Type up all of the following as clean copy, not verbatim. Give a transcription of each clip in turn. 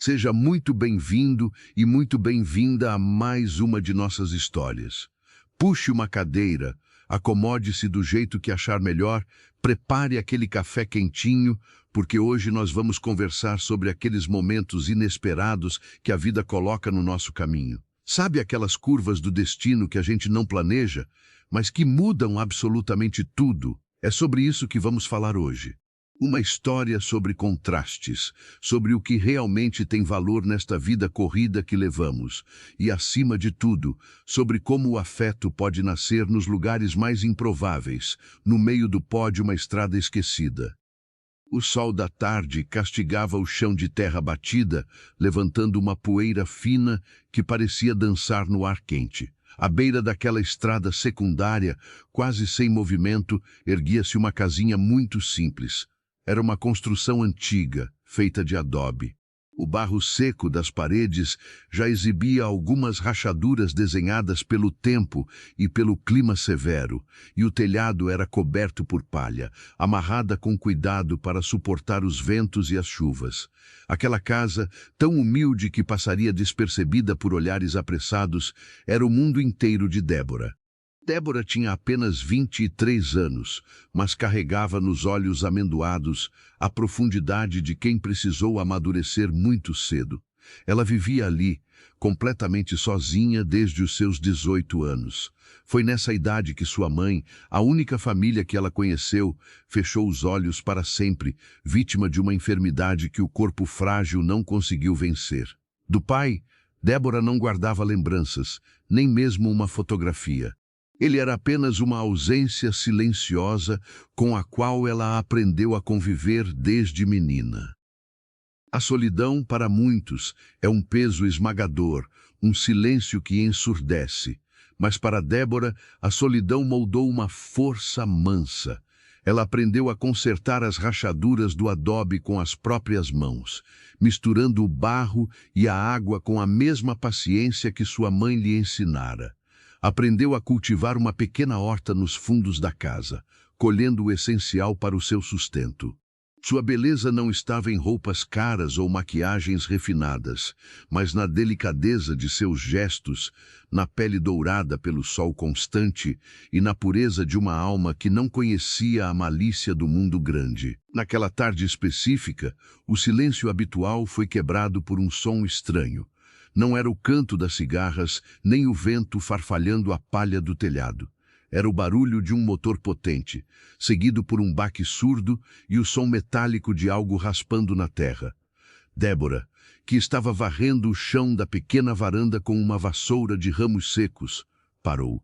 Seja muito bem-vindo e muito bem-vinda a mais uma de nossas histórias. Puxe uma cadeira, acomode-se do jeito que achar melhor, prepare aquele café quentinho, porque hoje nós vamos conversar sobre aqueles momentos inesperados que a vida coloca no nosso caminho. Sabe aquelas curvas do destino que a gente não planeja, mas que mudam absolutamente tudo? É sobre isso que vamos falar hoje. Uma história sobre contrastes, sobre o que realmente tem valor nesta vida corrida que levamos, e, acima de tudo, sobre como o afeto pode nascer nos lugares mais improváveis, no meio do pó de uma estrada esquecida. O sol da tarde castigava o chão de terra batida, levantando uma poeira fina que parecia dançar no ar quente. À beira daquela estrada secundária, quase sem movimento, erguia-se uma casinha muito simples. Era uma construção antiga, feita de adobe. O barro seco das paredes já exibia algumas rachaduras desenhadas pelo tempo e pelo clima severo, e o telhado era coberto por palha, amarrada com cuidado para suportar os ventos e as chuvas. Aquela casa, tão humilde que passaria despercebida por olhares apressados, era o mundo inteiro de Débora. Débora tinha apenas 23 anos, mas carregava nos olhos amendoados a profundidade de quem precisou amadurecer muito cedo. Ela vivia ali, completamente sozinha desde os seus 18 anos. Foi nessa idade que sua mãe, a única família que ela conheceu, fechou os olhos para sempre, vítima de uma enfermidade que o corpo frágil não conseguiu vencer. Do pai, Débora não guardava lembranças, nem mesmo uma fotografia. Ele era apenas uma ausência silenciosa com a qual ela aprendeu a conviver desde menina. A solidão, para muitos, é um peso esmagador, um silêncio que ensurdece. Mas para Débora, a solidão moldou uma força mansa. Ela aprendeu a consertar as rachaduras do adobe com as próprias mãos, misturando o barro e a água com a mesma paciência que sua mãe lhe ensinara. Aprendeu a cultivar uma pequena horta nos fundos da casa, colhendo o essencial para o seu sustento. Sua beleza não estava em roupas caras ou maquiagens refinadas, mas na delicadeza de seus gestos, na pele dourada pelo sol constante e na pureza de uma alma que não conhecia a malícia do mundo grande. Naquela tarde específica, o silêncio habitual foi quebrado por um som estranho. Não era o canto das cigarras, nem o vento farfalhando a palha do telhado. Era o barulho de um motor potente, seguido por um baque surdo e o som metálico de algo raspando na terra. Débora, que estava varrendo o chão da pequena varanda com uma vassoura de ramos secos, parou.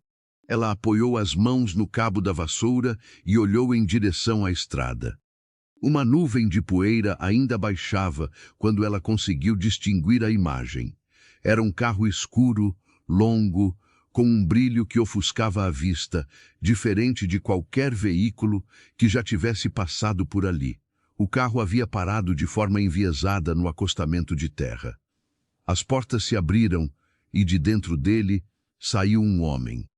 Ela apoiou as mãos no cabo da vassoura e olhou em direção à estrada. Uma nuvem de poeira ainda baixava quando ela conseguiu distinguir a imagem. Era um carro escuro, longo, com um brilho que ofuscava a vista, diferente de qualquer veículo que já tivesse passado por ali. O carro havia parado de forma enviesada no acostamento de terra. As portas se abriram e de dentro dele saiu um homem.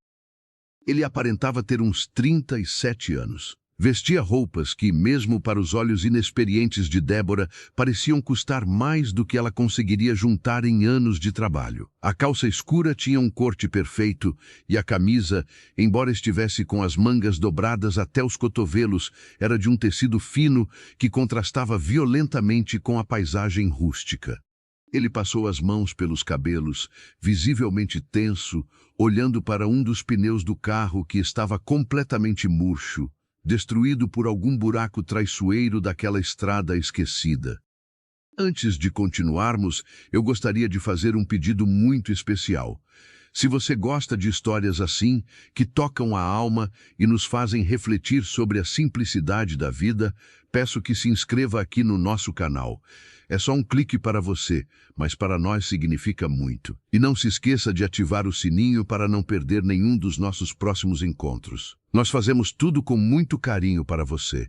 Ele aparentava ter uns 37 anos. Vestia roupas que, mesmo para os olhos inexperientes de Débora, pareciam custar mais do que ela conseguiria juntar em anos de trabalho. A calça escura tinha um corte perfeito e a camisa, embora estivesse com as mangas dobradas até os cotovelos, era de um tecido fino que contrastava violentamente com a paisagem rústica. Ele passou as mãos pelos cabelos, visivelmente tenso, olhando para um dos pneus do carro que estava completamente murcho, destruído por algum buraco traiçoeiro daquela estrada esquecida. Antes de continuarmos, eu gostaria de fazer um pedido muito especial. Se você gosta de histórias assim, que tocam a alma e nos fazem refletir sobre a simplicidade da vida, peço que se inscreva aqui no nosso canal. É só um clique para você, mas para nós significa muito. E não se esqueça de ativar o sininho para não perder nenhum dos nossos próximos encontros. Nós fazemos tudo com muito carinho para você.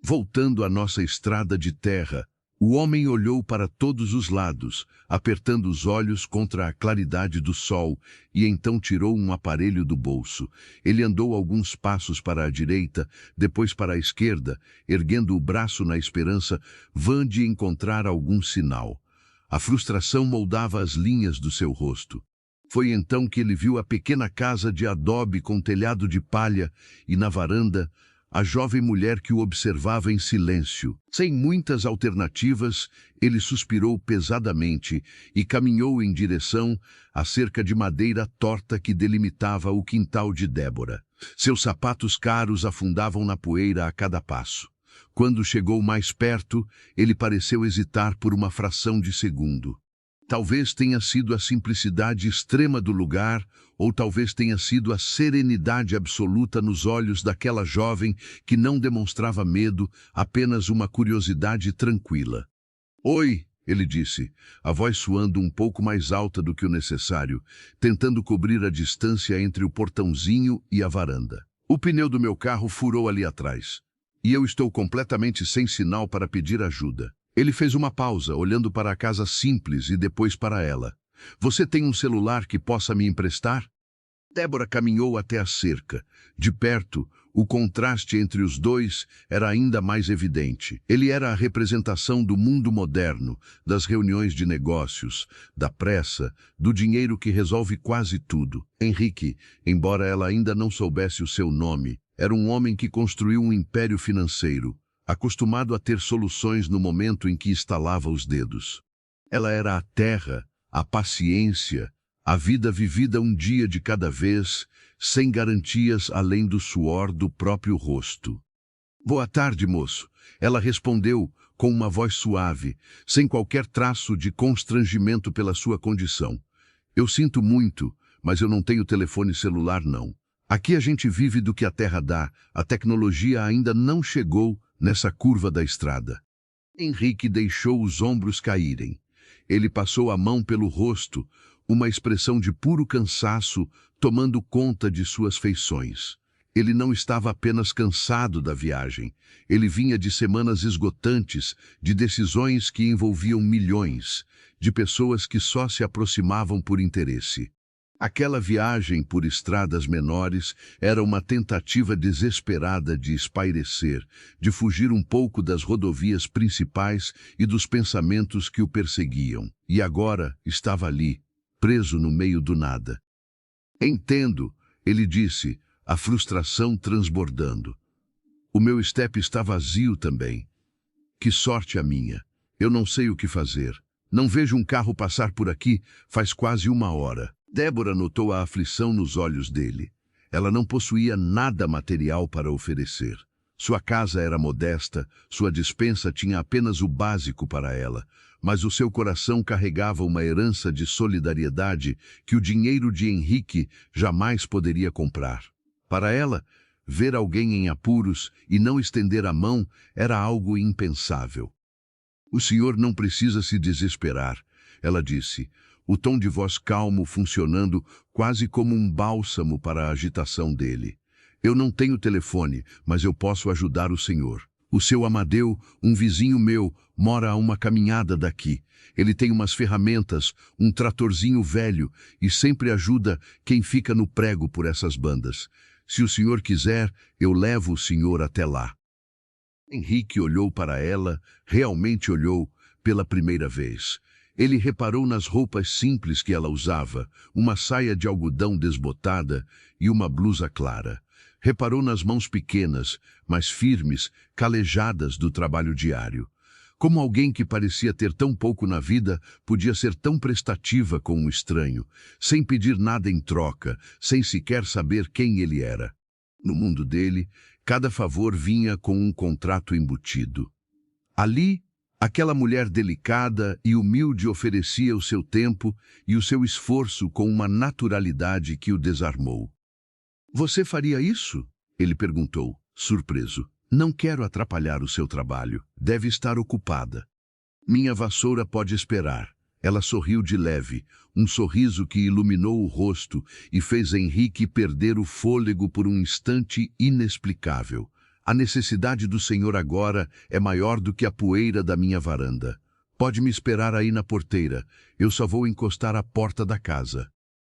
Voltando à nossa estrada de terra, o homem olhou para todos os lados, apertando os olhos contra a claridade do sol, e então tirou um aparelho do bolso. Ele andou alguns passos para a direita, depois para a esquerda, erguendo o braço na esperança vã de encontrar algum sinal. A frustração moldava as linhas do seu rosto. Foi então que ele viu a pequena casa de adobe com telhado de palha e, na varanda, a jovem mulher que o observava em silêncio. Sem muitas alternativas, ele suspirou pesadamente e caminhou em direção à cerca de madeira torta que delimitava o quintal de Débora. Seus sapatos caros afundavam na poeira a cada passo. Quando chegou mais perto, ele pareceu hesitar por uma fração de segundo. Talvez tenha sido a simplicidade extrema do lugar, ou talvez tenha sido a serenidade absoluta nos olhos daquela jovem que não demonstrava medo, apenas uma curiosidade tranquila. "Oi", ele disse, a voz soando um pouco mais alta do que o necessário, tentando cobrir a distância entre o portãozinho e a varanda. "O pneu do meu carro furou ali atrás, e eu estou completamente sem sinal para pedir ajuda." Ele fez uma pausa, olhando para a casa simples e depois para ela. "Você tem um celular que possa me emprestar?" Débora caminhou até a cerca. De perto, o contraste entre os dois era ainda mais evidente. Ele era a representação do mundo moderno, das reuniões de negócios, da pressa, do dinheiro que resolve quase tudo. Henrique, embora ela ainda não soubesse o seu nome, era um homem que construiu um império financeiro, acostumado a ter soluções no momento em que estalava os dedos. Ela era a terra, a paciência, a vida vivida um dia de cada vez, sem garantias além do suor do próprio rosto. "Boa tarde, moço." Ela respondeu com uma voz suave, sem qualquer traço de constrangimento pela sua condição. "Eu sinto muito, mas eu não tenho telefone celular, não. Aqui a gente vive do que a terra dá, a tecnologia ainda não chegou nessa curva da estrada." Henrique deixou os ombros caírem. Ele passou a mão pelo rosto, uma expressão de puro cansaço tomando conta de suas feições. Ele não estava apenas cansado da viagem. Ele vinha de semanas esgotantes, de decisões que envolviam milhões, de pessoas que só se aproximavam por interesse. Aquela viagem por estradas menores era uma tentativa desesperada de espairecer, de fugir um pouco das rodovias principais e dos pensamentos que o perseguiam. E agora estava ali, preso no meio do nada. "Entendo", ele disse, a frustração transbordando. "O meu estepe está vazio também. Que sorte a minha. Eu não sei o que fazer. Não vejo um carro passar por aqui faz quase uma hora." Débora notou a aflição nos olhos dele. Ela não possuía nada material para oferecer. Sua casa era modesta, sua despensa tinha apenas o básico para ela, mas o seu coração carregava uma herança de solidariedade que o dinheiro de Henrique jamais poderia comprar. Para ela, ver alguém em apuros e não estender a mão era algo impensável. "O senhor não precisa se desesperar", ela disse, o tom de voz calmo funcionando quase como um bálsamo para a agitação dele. "Eu não tenho telefone, mas eu posso ajudar o senhor. O seu Amadeu, um vizinho meu, mora a uma caminhada daqui. Ele tem umas ferramentas, um tratorzinho velho e sempre ajuda quem fica no prego por essas bandas. Se o senhor quiser, eu levo o senhor até lá." Henrique olhou para ela, realmente olhou, pela primeira vez. Ele reparou nas roupas simples que ela usava, uma saia de algodão desbotada e uma blusa clara. Reparou nas mãos pequenas, mas firmes, calejadas do trabalho diário. Como alguém que parecia ter tão pouco na vida podia ser tão prestativa com um estranho, sem pedir nada em troca, sem sequer saber quem ele era. No mundo dele, cada favor vinha com um contrato embutido. Ali, aquela mulher delicada e humilde oferecia o seu tempo e o seu esforço com uma naturalidade que o desarmou. "Você faria isso?" ele perguntou, surpreso. "Não quero atrapalhar o seu trabalho. Deve estar ocupada." "Minha vassoura pode esperar." Ela sorriu de leve, um sorriso que iluminou o rosto e fez Henrique perder o fôlego por um instante inexplicável. "A necessidade do senhor agora é maior do que a poeira da minha varanda. Pode me esperar aí na porteira. Eu só vou encostar a porta da casa."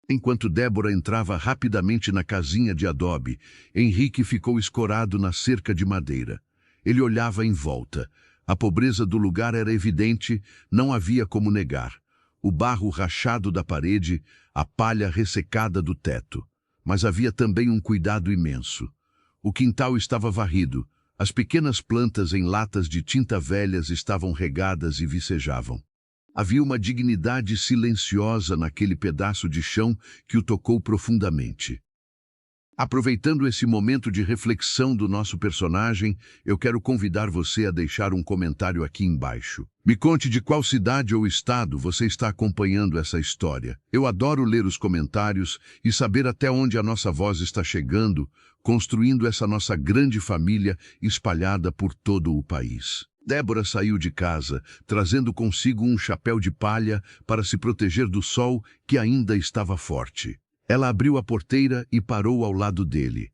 Enquanto Débora entrava rapidamente na casinha de adobe, Henrique ficou escorado na cerca de madeira. Ele olhava em volta. A pobreza do lugar era evidente, não havia como negar. O barro rachado da parede, a palha ressecada do teto. Mas havia também um cuidado imenso. O quintal estava varrido. As pequenas plantas em latas de tinta velhas estavam regadas e vicejavam. Havia uma dignidade silenciosa naquele pedaço de chão que o tocou profundamente. Aproveitando esse momento de reflexão do nosso personagem, eu quero convidar você a deixar um comentário aqui embaixo. Me conte de qual cidade ou estado você está acompanhando essa história. Eu adoro ler os comentários e saber até onde a nossa voz está chegando, construindo essa nossa grande família espalhada por todo o país. Débora saiu de casa, trazendo consigo um chapéu de palha para se proteger do sol que ainda estava forte. Ela abriu a porteira e parou ao lado dele.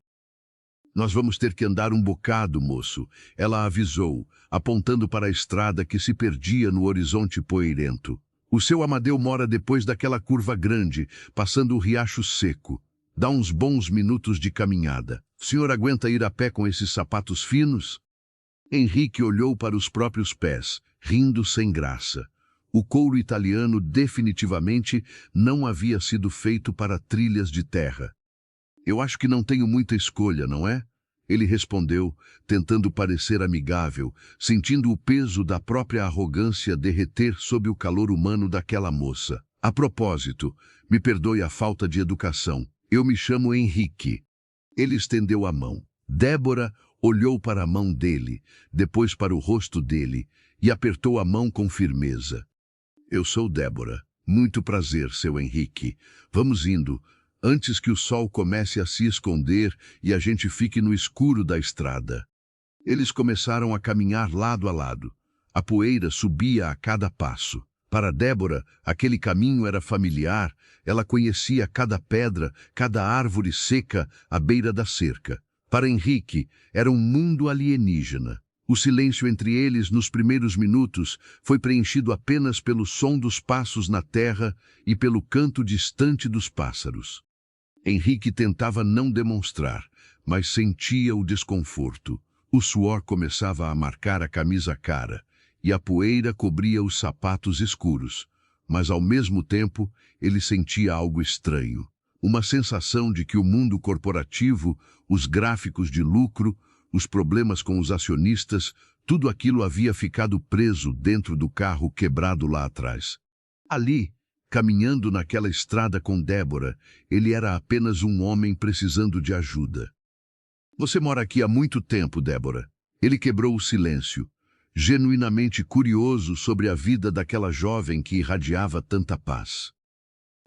Nós vamos ter que andar um bocado, moço, ela avisou, apontando para a estrada que se perdia no horizonte poeirento. O seu Amadeu mora depois daquela curva grande, passando o riacho seco. Dá uns bons minutos de caminhada. O senhor aguenta ir a pé com esses sapatos finos? Henrique olhou para os próprios pés, rindo sem graça. O couro italiano definitivamente não havia sido feito para trilhas de terra. Eu acho que não tenho muita escolha, não é? Ele respondeu, tentando parecer amigável, sentindo o peso da própria arrogância derreter sob o calor humano daquela moça. A propósito, me perdoe a falta de educação. Eu me chamo Henrique. Ele estendeu a mão. Débora olhou para a mão dele, depois para o rosto dele, e apertou a mão com firmeza. Eu sou Débora. Muito prazer, seu Henrique. Vamos indo, antes que o sol comece a se esconder e a gente fique no escuro da estrada. Eles começaram a caminhar lado a lado. A poeira subia a cada passo. Para Débora, aquele caminho era familiar, ela conhecia cada pedra, cada árvore seca à beira da cerca. Para Henrique, era um mundo alienígena. O silêncio entre eles nos primeiros minutos foi preenchido apenas pelo som dos passos na terra e pelo canto distante dos pássaros. Henrique tentava não demonstrar, mas sentia o desconforto. O suor começava a marcar a camisa cara e a poeira cobria os sapatos escuros, mas ao mesmo tempo ele sentia algo estranho. Uma sensação de que o mundo corporativo, os gráficos de lucro, os problemas com os acionistas, tudo aquilo havia ficado preso dentro do carro quebrado lá atrás. Ali, caminhando naquela estrada com Débora, ele era apenas um homem precisando de ajuda. Você mora aqui há muito tempo, Débora. Ele quebrou o silêncio, genuinamente curioso sobre a vida daquela jovem que irradiava tanta paz.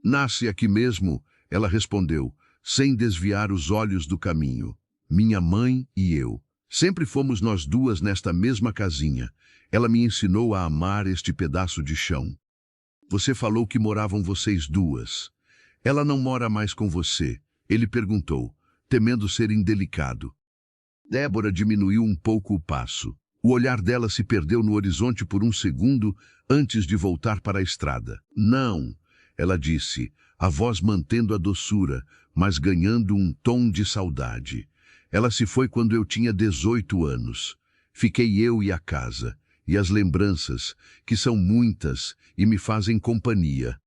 Nasce aqui mesmo, ela respondeu, sem desviar os olhos do caminho. Minha mãe e eu. Sempre fomos nós duas nesta mesma casinha. Ela me ensinou a amar este pedaço de chão. Você falou que moravam vocês duas. Ela não mora mais com você, ele perguntou, temendo ser indelicado. Débora diminuiu um pouco o passo. O olhar dela se perdeu no horizonte por um segundo antes de voltar para a estrada. Não, ela disse, a voz mantendo a doçura, mas ganhando um tom de saudade. Ela se foi quando eu tinha 18 anos. Fiquei eu e a casa, e as lembranças, que são muitas e me fazem companhia.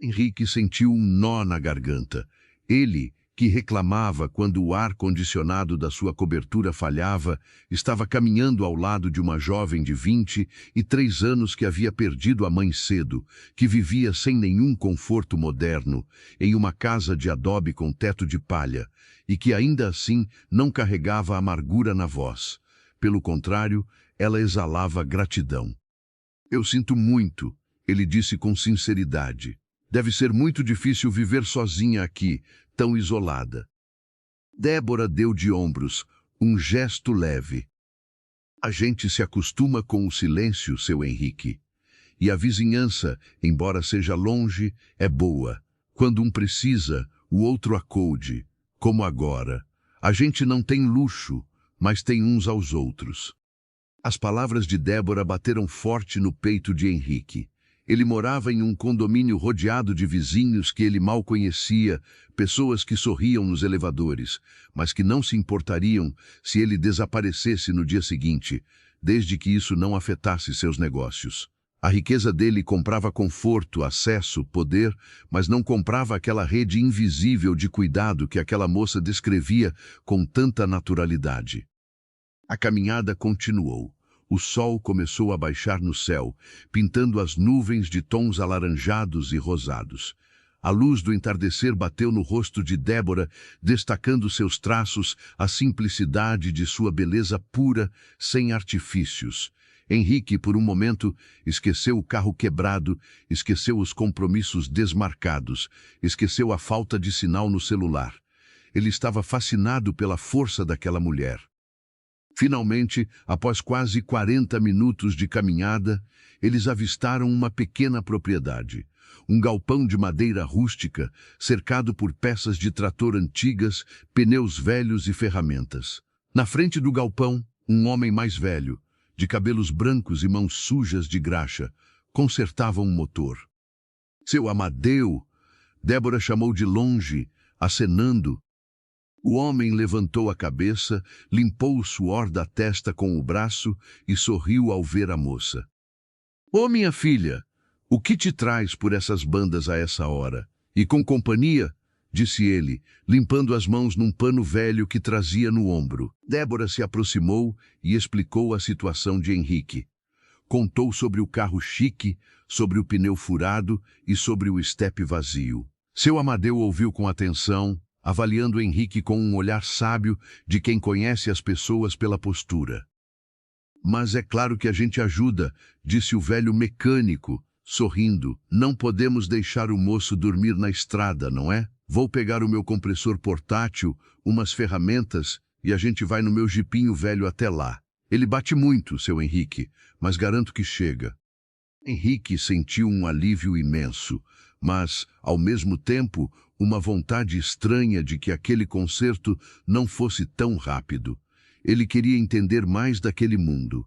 Henrique sentiu um nó na garganta. Ele, que reclamava quando o ar-condicionado da sua cobertura falhava, estava caminhando ao lado de uma jovem de 23 anos que havia perdido a mãe cedo, que vivia sem nenhum conforto moderno, em uma casa de adobe com teto de palha, e que ainda assim não carregava amargura na voz. Pelo contrário, ela exalava gratidão. Eu sinto muito, ele disse com sinceridade. Deve ser muito difícil viver sozinha aqui, tão isolada. Débora deu de ombros, um gesto leve. A gente se acostuma com o silêncio, seu Henrique. E a vizinhança, embora seja longe, é boa. Quando um precisa, o outro acude, como agora. A gente não tem luxo, mas tem uns aos outros. As palavras de Débora bateram forte no peito de Henrique. Ele morava em um condomínio rodeado de vizinhos que ele mal conhecia, pessoas que sorriam nos elevadores, mas que não se importariam se ele desaparecesse no dia seguinte. desde que isso não afetasse seus negócios. A riqueza dele comprava conforto, acesso, poder, mas não comprava aquela rede invisível de cuidado que aquela moça descrevia com tanta naturalidade. A caminhada continuou. O sol começou a baixar no céu, pintando as nuvens de tons alaranjados e rosados. A luz do entardecer bateu no rosto de Débora, destacando seus traços, a simplicidade de sua beleza pura, sem artifícios. Henrique, por um momento, esqueceu o carro quebrado, esqueceu os compromissos desmarcados, esqueceu a falta de sinal no celular. Ele estava fascinado pela força daquela mulher. Finalmente, após quase 40 minutos de caminhada, eles avistaram uma pequena propriedade. Um galpão de madeira rústica, cercado por peças de trator antigas, pneus velhos e ferramentas. Na frente do galpão, um homem mais velho, de cabelos brancos e mãos sujas de graxa, consertava um motor. Seu Amadeu, Débora chamou de longe, acenando. O homem levantou a cabeça, limpou o suor da testa com o braço e sorriu ao ver a moça. "Ô, minha filha, o que te traz por essas bandas a essa hora? E com companhia?", disse ele, limpando as mãos num pano velho que trazia no ombro. Débora se aproximou e explicou a situação de Henrique. Contou sobre o carro chique, sobre o pneu furado e sobre o estepe vazio. Seu Amadeu ouviu com atenção, avaliando Henrique com um olhar sábio de quem conhece as pessoas pela postura. "Mas é claro que a gente ajuda", disse o velho mecânico, sorrindo. "Não podemos deixar o moço dormir na estrada, não é? Vou pegar o meu compressor portátil, umas ferramentas, e a gente vai no meu jipinho velho até lá. Ele bate muito, seu Henrique, mas garanto que chega." Henrique sentiu um alívio imenso, mas, ao mesmo tempo, uma vontade estranha de que aquele concerto não fosse tão rápido. Ele queria entender mais daquele mundo.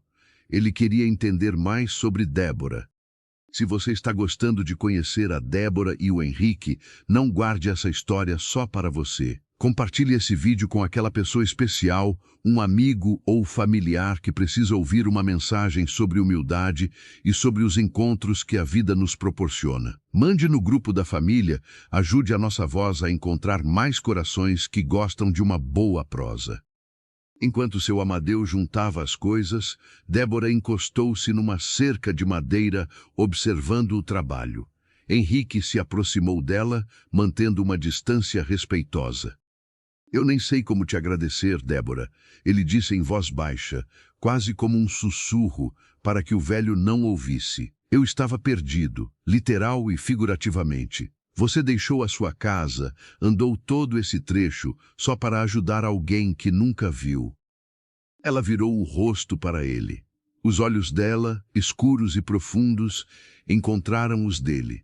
Ele queria entender mais sobre Débora. Se você está gostando de conhecer a Débora e o Henrique, não guarde essa história só para você. Compartilhe esse vídeo com aquela pessoa especial, um amigo ou familiar que precisa ouvir uma mensagem sobre humildade e sobre os encontros que a vida nos proporciona. Mande no grupo da família, ajude a nossa voz a encontrar mais corações que gostam de uma boa prosa. Enquanto seu Amadeu juntava as coisas, Débora encostou-se numa cerca de madeira, observando o trabalho. Henrique se aproximou dela, mantendo uma distância respeitosa. "Eu nem sei como te agradecer, Débora", ele disse em voz baixa, quase como um sussurro, para que o velho não ouvisse. "Eu estava perdido, literal e figurativamente. Você deixou a sua casa, andou todo esse trecho só para ajudar alguém que nunca viu." Ela virou o rosto para ele. Os olhos dela, escuros e profundos, encontraram os dele.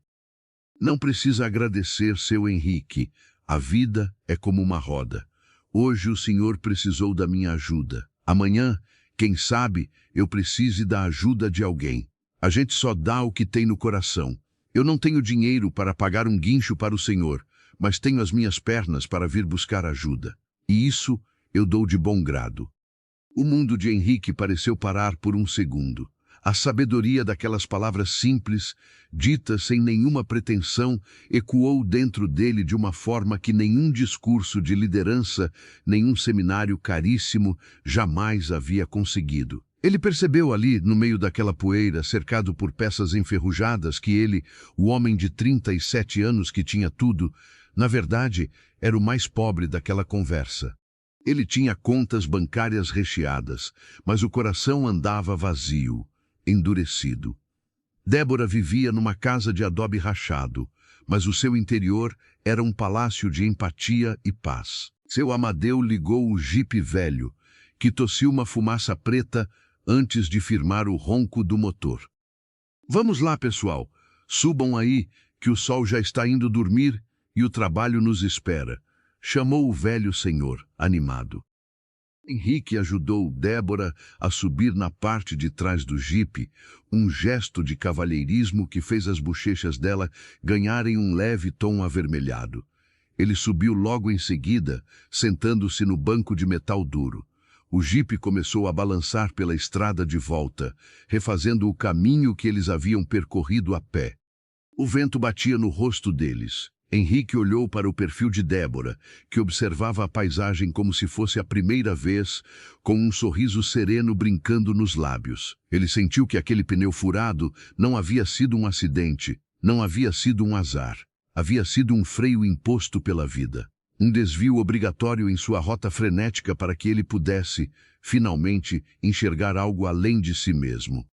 "Não precisa agradecer, seu Henrique. A vida é como uma roda. Hoje o senhor precisou da minha ajuda. Amanhã, quem sabe, eu precise da ajuda de alguém. A gente só dá o que tem no coração. Eu não tenho dinheiro para pagar um guincho para o senhor, mas tenho as minhas pernas para vir buscar ajuda. E isso eu dou de bom grado." O mundo de Henrique pareceu parar por um segundo. A sabedoria daquelas palavras simples, ditas sem nenhuma pretensão, ecoou dentro dele de uma forma que nenhum discurso de liderança, nenhum seminário caríssimo jamais havia conseguido. Ele percebeu ali, no meio daquela poeira, cercado por peças enferrujadas, que ele, o homem de 37 anos que tinha tudo, na verdade, era o mais pobre daquela conversa. Ele tinha contas bancárias recheadas, mas o coração andava vazio, endurecido. Débora vivia numa casa de adobe rachado, mas o seu interior era um palácio de empatia e paz. Seu Amadeu ligou o jipe velho, que tossiu uma fumaça preta antes de firmar o ronco do motor. "Vamos lá, pessoal. Subam aí, que o sol já está indo dormir e o trabalho nos espera", chamou o velho senhor, animado. Henrique ajudou Débora a subir na parte de trás do jipe, um gesto de cavalheirismo que fez as bochechas dela ganharem um leve tom avermelhado. Ele subiu logo em seguida, sentando-se no banco de metal duro. O jipe começou a balançar pela estrada de volta, refazendo o caminho que eles haviam percorrido a pé. O vento batia no rosto deles. Henrique olhou para o perfil de Débora, que observava a paisagem como se fosse a primeira vez, com um sorriso sereno brincando nos lábios. Ele sentiu que aquele pneu furado não havia sido um acidente, não havia sido um azar. Havia sido um freio imposto pela vida. Um desvio obrigatório em sua rota frenética para que ele pudesse, finalmente, enxergar algo além de si mesmo.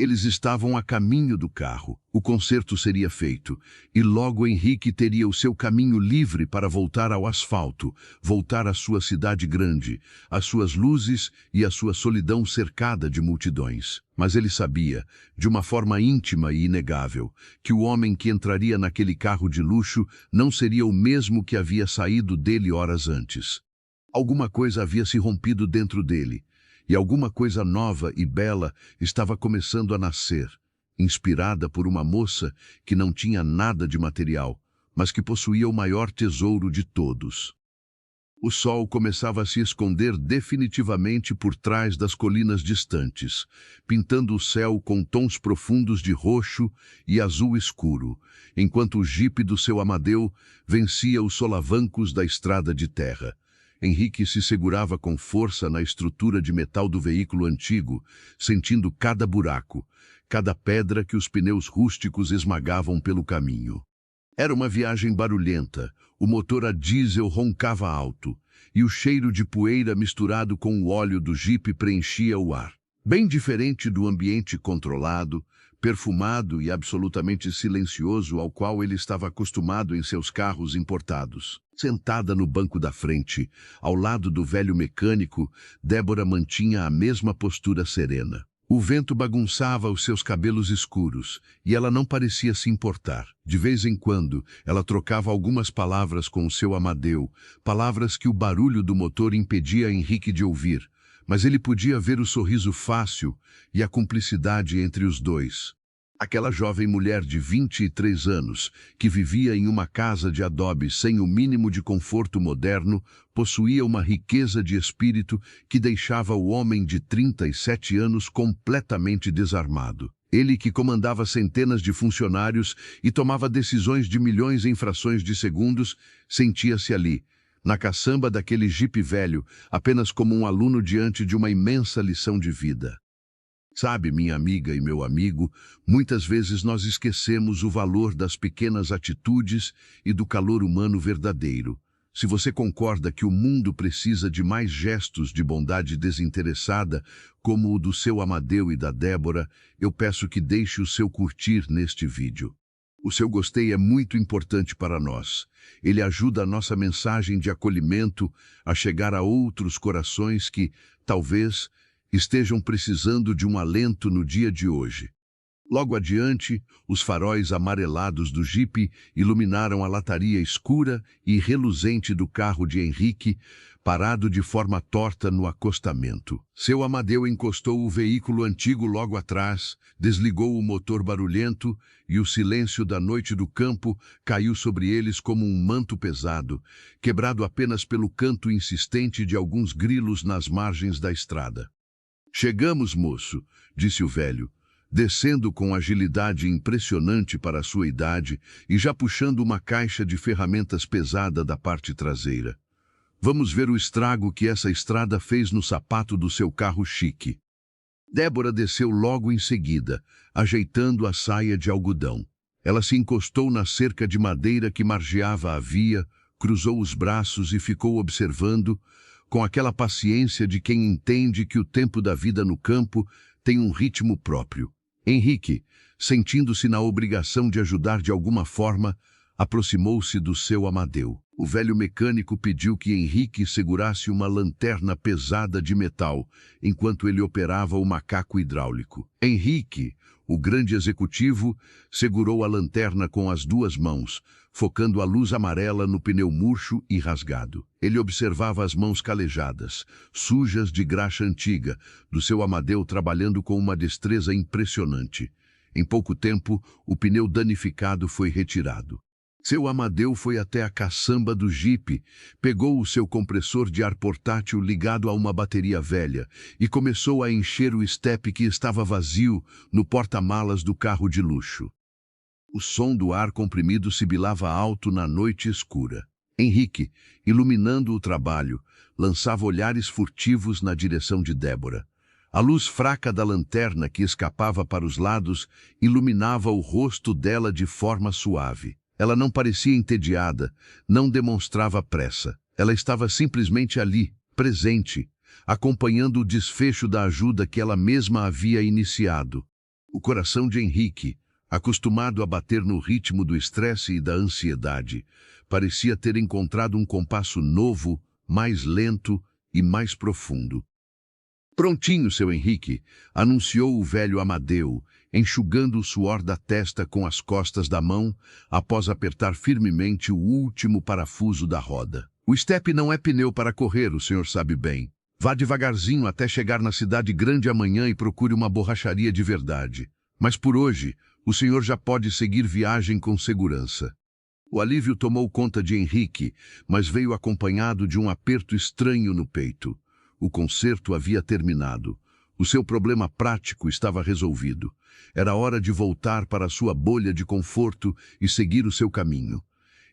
Eles estavam a caminho do carro. O concerto seria feito, e logo Henrique teria o seu caminho livre para voltar ao asfalto, voltar à sua cidade grande, às suas luzes e à sua solidão cercada de multidões. Mas ele sabia, de uma forma íntima e inegável, que o homem que entraria naquele carro de luxo não seria o mesmo que havia saído dele horas antes. Alguma coisa havia se rompido dentro dele, e alguma coisa nova e bela estava começando a nascer, inspirada por uma moça que não tinha nada de material, mas que possuía o maior tesouro de todos. O sol começava a se esconder definitivamente por trás das colinas distantes, pintando o céu com tons profundos de roxo e azul escuro, enquanto o jipe do seu Amadeu vencia os solavancos da estrada de terra. Henrique se segurava com força na estrutura de metal do veículo antigo, sentindo cada buraco, cada pedra que os pneus rústicos esmagavam pelo caminho. Era uma viagem barulhenta, o motor a diesel roncava alto, e o cheiro de poeira misturado com o óleo do jipe preenchia o ar. Bem diferente do ambiente controlado, perfumado e absolutamente silencioso ao qual ele estava acostumado em seus carros importados. Sentada no banco da frente, ao lado do velho mecânico, Débora mantinha a mesma postura serena. O vento bagunçava os seus cabelos escuros, e ela não parecia se importar. De vez em quando, ela trocava algumas palavras com o seu Amadeu, palavras que o barulho do motor impedia Henrique de ouvir, mas ele podia ver o sorriso fácil e a cumplicidade entre os dois. Aquela jovem mulher de 23 anos, que vivia em uma casa de adobe sem o mínimo de conforto moderno, possuía uma riqueza de espírito que deixava o homem de 37 anos completamente desarmado. Ele que comandava centenas de funcionários e tomava decisões de milhões em frações de segundos, sentia-se ali, na caçamba daquele jipe velho, apenas como um aluno diante de uma imensa lição de vida. Sabe, minha amiga e meu amigo, muitas vezes nós esquecemos o valor das pequenas atitudes e do calor humano verdadeiro. Se você concorda que o mundo precisa de mais gestos de bondade desinteressada, como o do seu Amadeu e da Débora, eu peço que deixe o seu curtir neste vídeo. O seu gostei é muito importante para nós. Ele ajuda a nossa mensagem de acolhimento a chegar a outros corações que, talvez, estejam precisando de um alento no dia de hoje. Logo adiante, os faróis amarelados do jipe iluminaram a lataria escura e reluzente do carro de Henrique, parado de forma torta no acostamento. Seu Amadeu encostou o veículo antigo logo atrás, desligou o motor barulhento e o silêncio da noite do campo caiu sobre eles como um manto pesado, quebrado apenas pelo canto insistente de alguns grilos nas margens da estrada. "Chegamos, moço", disse o velho, descendo com agilidade impressionante para a sua idade e já puxando uma caixa de ferramentas pesada da parte traseira. "Vamos ver o estrago que essa estrada fez no sapato do seu carro chique." Débora desceu logo em seguida, ajeitando a saia de algodão. Ela se encostou na cerca de madeira que margeava a via, cruzou os braços e ficou observando, com aquela paciência de quem entende que o tempo da vida no campo tem um ritmo próprio. Henrique, sentindo-se na obrigação de ajudar de alguma forma, aproximou-se do seu Amadeu. O velho mecânico pediu que Henrique segurasse uma lanterna pesada de metal, enquanto ele operava o macaco hidráulico. Henrique, o grande executivo, segurou a lanterna com as duas mãos, focando a luz amarela no pneu murcho e rasgado. Ele observava as mãos calejadas, sujas de graxa antiga, do seu Amadeu trabalhando com uma destreza impressionante. Em pouco tempo, o pneu danificado foi retirado. Seu Amadeu foi até a caçamba do jipe, pegou o seu compressor de ar portátil ligado a uma bateria velha e começou a encher o estepe que estava vazio no porta-malas do carro de luxo. O som do ar comprimido sibilava alto na noite escura. Henrique, iluminando o trabalho, lançava olhares furtivos na direção de Débora. A luz fraca da lanterna que escapava para os lados iluminava o rosto dela de forma suave. Ela não parecia entediada, não demonstrava pressa. Ela estava simplesmente ali, presente, acompanhando o desfecho da ajuda que ela mesma havia iniciado. O coração de Henrique, acostumado a bater no ritmo do estresse e da ansiedade, parecia ter encontrado um compasso novo, mais lento e mais profundo. Prontinho, seu Henrique, anunciou o velho Amadeu, enxugando o suor da testa com as costas da mão, após apertar firmemente o último parafuso da roda. O estepe não é pneu para correr, o senhor sabe bem. Vá devagarzinho até chegar na cidade grande amanhã e procure uma borracharia de verdade. Mas por hoje, o senhor já pode seguir viagem com segurança. O alívio tomou conta de Henrique, mas veio acompanhado de um aperto estranho no peito. O concerto havia terminado. O seu problema prático estava resolvido. Era hora de voltar para sua bolha de conforto e seguir o seu caminho.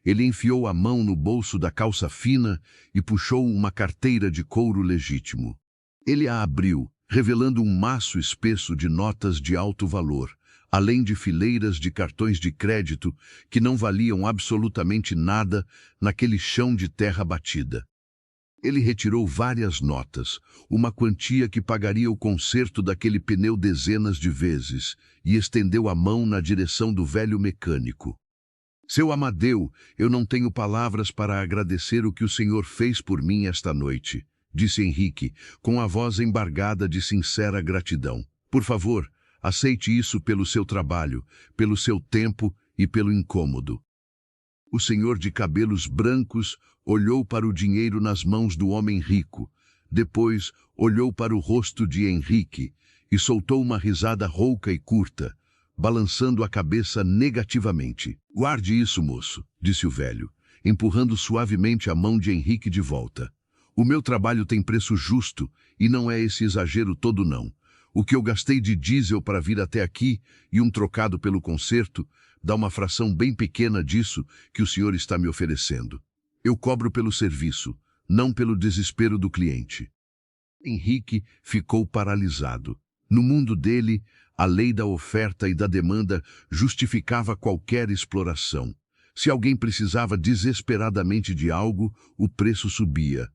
Ele enfiou a mão no bolso da calça fina e puxou uma carteira de couro legítimo. Ele a abriu, revelando um maço espesso de notas de alto valor, além de fileiras de cartões de crédito que não valiam absolutamente nada naquele chão de terra batida. Ele retirou várias notas, uma quantia que pagaria o conserto daquele pneu dezenas de vezes, e estendeu a mão na direção do velho mecânico. Seu Amadeu, eu não tenho palavras para agradecer o que o senhor fez por mim esta noite, disse Henrique, com a voz embargada de sincera gratidão. Por favor, aceite isso pelo seu trabalho, pelo seu tempo e pelo incômodo. O senhor de cabelos brancos olhou para o dinheiro nas mãos do homem rico, depois olhou para o rosto de Henrique e soltou uma risada rouca e curta, balançando a cabeça negativamente. Guarde isso, moço, disse o velho, empurrando suavemente a mão de Henrique de volta. O meu trabalho tem preço justo e não é esse exagero todo não. O que eu gastei de diesel para vir até aqui e um trocado pelo conserto dá uma fração bem pequena disso que o senhor está me oferecendo. Eu cobro pelo serviço, não pelo desespero do cliente. Henrique ficou paralisado. No mundo dele, a lei da oferta e da demanda justificava qualquer exploração. Se alguém precisava desesperadamente de algo, o preço subia.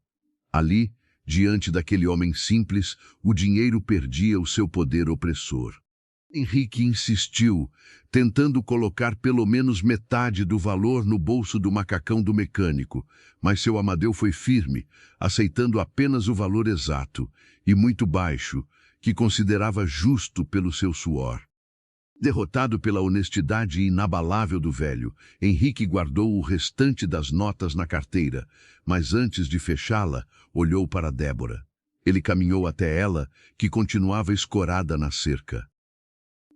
Ali, diante daquele homem simples, o dinheiro perdia o seu poder opressor. Henrique insistiu, tentando colocar pelo menos metade do valor no bolso do macacão do mecânico, mas seu Amadeu foi firme, aceitando apenas o valor exato, e muito baixo, que considerava justo pelo seu suor. Derrotado pela honestidade inabalável do velho, Henrique guardou o restante das notas na carteira, mas antes de fechá-la, olhou para Débora. Ele caminhou até ela, que continuava escorada na cerca.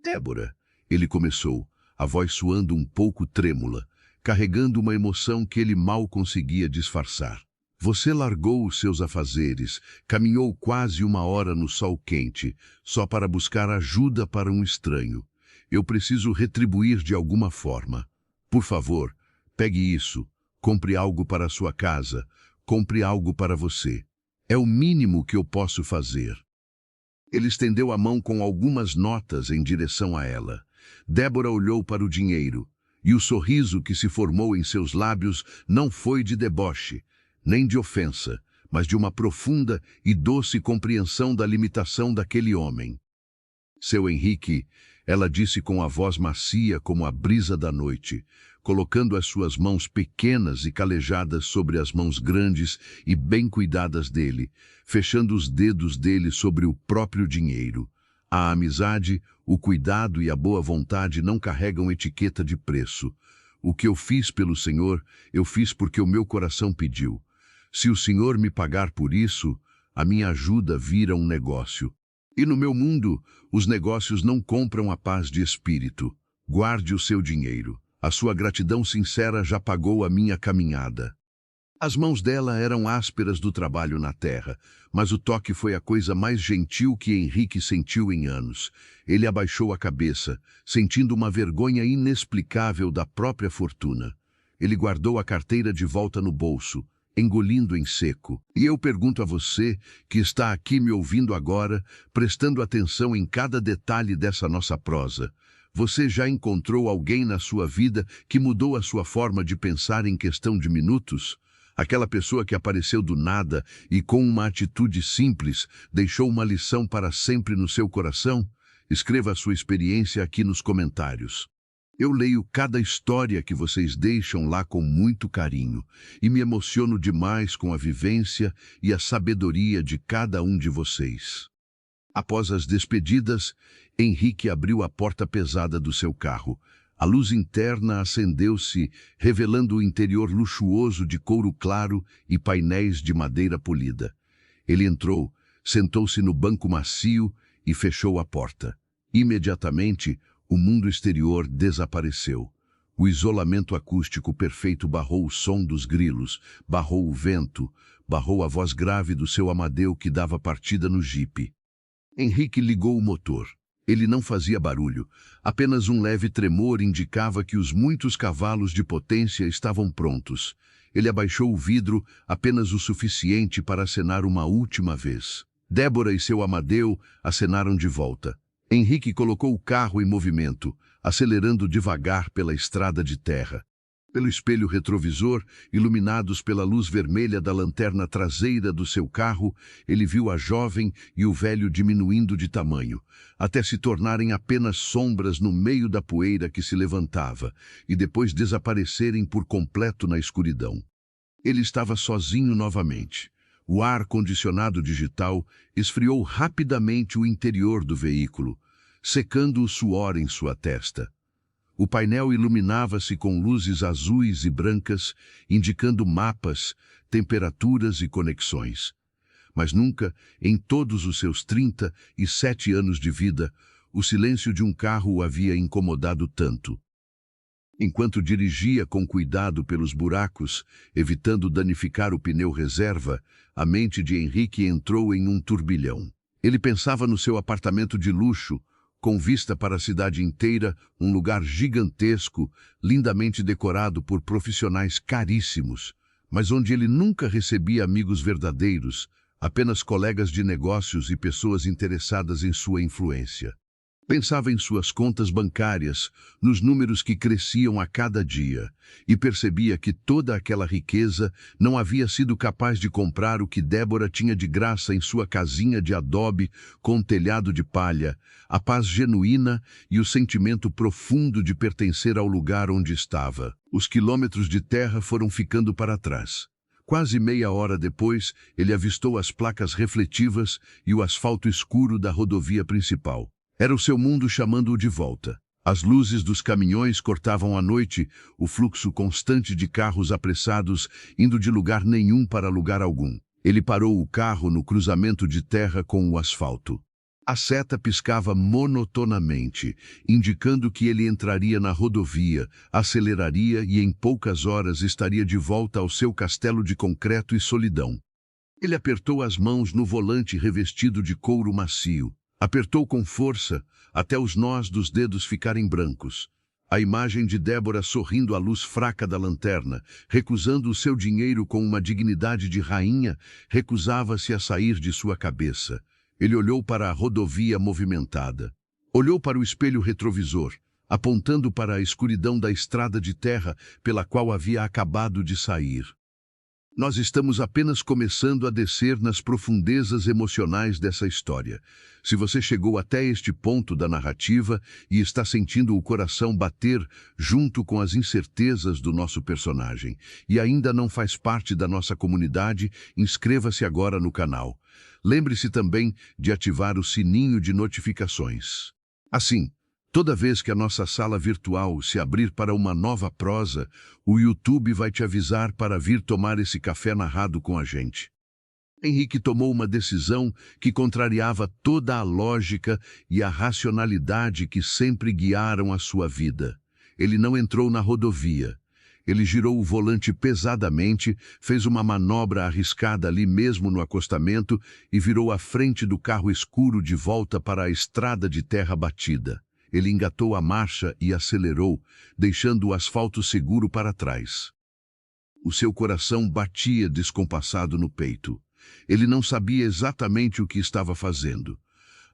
Débora, ele começou, a voz soando um pouco trêmula, carregando uma emoção que ele mal conseguia disfarçar. Você largou os seus afazeres, caminhou quase 1 hora no sol quente, só para buscar ajuda para um estranho. Eu preciso retribuir de alguma forma. Por favor, pegue isso, compre algo para a sua casa, compre algo para você. É o mínimo que eu posso fazer. Ele estendeu a mão com algumas notas em direção a ela. Débora olhou para o dinheiro, e o sorriso que se formou em seus lábios não foi de deboche, nem de ofensa, mas de uma profunda e doce compreensão da limitação daquele homem. Seu Henrique, ela disse com a voz macia como a brisa da noite, colocando as suas mãos pequenas e calejadas sobre as mãos grandes e bem cuidadas dele, fechando os dedos dele sobre o próprio dinheiro. A amizade, o cuidado e a boa vontade não carregam etiqueta de preço. O que eu fiz pelo Senhor, eu fiz porque o meu coração pediu. Se o Senhor me pagar por isso, a minha ajuda vira um negócio. E no meu mundo, os negócios não compram a paz de espírito. Guarde o seu dinheiro. A sua gratidão sincera já pagou a minha caminhada. As mãos dela eram ásperas do trabalho na terra, mas o toque foi a coisa mais gentil que Henrique sentiu em anos. Ele abaixou a cabeça, sentindo uma vergonha inexplicável da própria fortuna. Ele guardou a carteira de volta no bolso, engolindo em seco. E eu pergunto a você, que está aqui me ouvindo agora, prestando atenção em cada detalhe dessa nossa prosa. Você já encontrou alguém na sua vida que mudou a sua forma de pensar em questão de minutos? Aquela pessoa que apareceu do nada e com uma atitude simples deixou uma lição para sempre no seu coração? Escreva a sua experiência aqui nos comentários. Eu leio cada história que vocês deixam lá com muito carinho e me emociono demais com a vivência e a sabedoria de cada um de vocês. Após as despedidas, Henrique abriu a porta pesada do seu carro. A luz interna acendeu-se, revelando o interior luxuoso de couro claro e painéis de madeira polida. Ele entrou, sentou-se no banco macio e fechou a porta. Imediatamente, o mundo exterior desapareceu. O isolamento acústico perfeito barrou o som dos grilos, barrou o vento, barrou a voz grave do seu Amadeu que dava partida no jipe. Henrique ligou o motor. Ele não fazia barulho, apenas um leve tremor indicava que os muitos cavalos de potência estavam prontos. Ele abaixou o vidro apenas o suficiente para acenar uma última vez. Débora e seu Amadeu acenaram de volta. Henrique colocou o carro em movimento, acelerando devagar pela estrada de terra. Pelo espelho retrovisor, iluminados pela luz vermelha da lanterna traseira do seu carro, ele viu a jovem e o velho diminuindo de tamanho, até se tornarem apenas sombras no meio da poeira que se levantava, e depois desaparecerem por completo na escuridão. Ele estava sozinho novamente. O ar-condicionado digital esfriou rapidamente o interior do veículo, secando o suor em sua testa. O painel iluminava-se com luzes azuis e brancas, indicando mapas, temperaturas e conexões. Mas nunca, em todos os seus 37 anos de vida, o silêncio de um carro o havia incomodado tanto. Enquanto dirigia com cuidado pelos buracos, evitando danificar o pneu reserva, a mente de Henrique entrou em um turbilhão. Ele pensava no seu apartamento de luxo, com vista para a cidade inteira, um lugar gigantesco, lindamente decorado por profissionais caríssimos, mas onde ele nunca recebia amigos verdadeiros, apenas colegas de negócios e pessoas interessadas em sua influência. Pensava em suas contas bancárias, nos números que cresciam a cada dia, e percebia que toda aquela riqueza não havia sido capaz de comprar o que Débora tinha de graça em sua casinha de adobe com telhado de palha, a paz genuína e o sentimento profundo de pertencer ao lugar onde estava. Os quilômetros de terra foram ficando para trás. Quase meia hora depois, ele avistou as placas refletivas e o asfalto escuro da rodovia principal. Era o seu mundo chamando-o de volta. As luzes dos caminhões cortavam à noite o fluxo constante de carros apressados, indo de lugar nenhum para lugar algum. Ele parou o carro no cruzamento de terra com o asfalto. A seta piscava monotonamente, indicando que ele entraria na rodovia, aceleraria e em poucas horas estaria de volta ao seu castelo de concreto e solidão. Ele apertou as mãos no volante revestido de couro macio. Apertou com força, até os nós dos dedos ficarem brancos. A imagem de Débora sorrindo à luz fraca da lanterna, recusando o seu dinheiro com uma dignidade de rainha, recusava-se a sair de sua cabeça. Ele olhou para a rodovia movimentada. Olhou para o espelho retrovisor, apontando para a escuridão da estrada de terra pela qual havia acabado de sair. Nós estamos apenas começando a descer nas profundezas emocionais dessa história. Se você chegou até este ponto da narrativa e está sentindo o coração bater junto com as incertezas do nosso personagem e ainda não faz parte da nossa comunidade, inscreva-se agora no canal. Lembre-se também de ativar o sininho de notificações. Assim, toda vez que a nossa sala virtual se abrir para uma nova prosa, o YouTube vai te avisar para vir tomar esse café narrado com a gente. Henrique tomou uma decisão que contrariava toda a lógica e a racionalidade que sempre guiaram a sua vida. Ele não entrou na rodovia. Ele girou o volante pesadamente, fez uma manobra arriscada ali mesmo no acostamento e virou a frente do carro escuro de volta para a estrada de terra batida. Ele engatou a marcha e acelerou, deixando o asfalto seguro para trás. O seu coração batia descompassado no peito. Ele não sabia exatamente o que estava fazendo.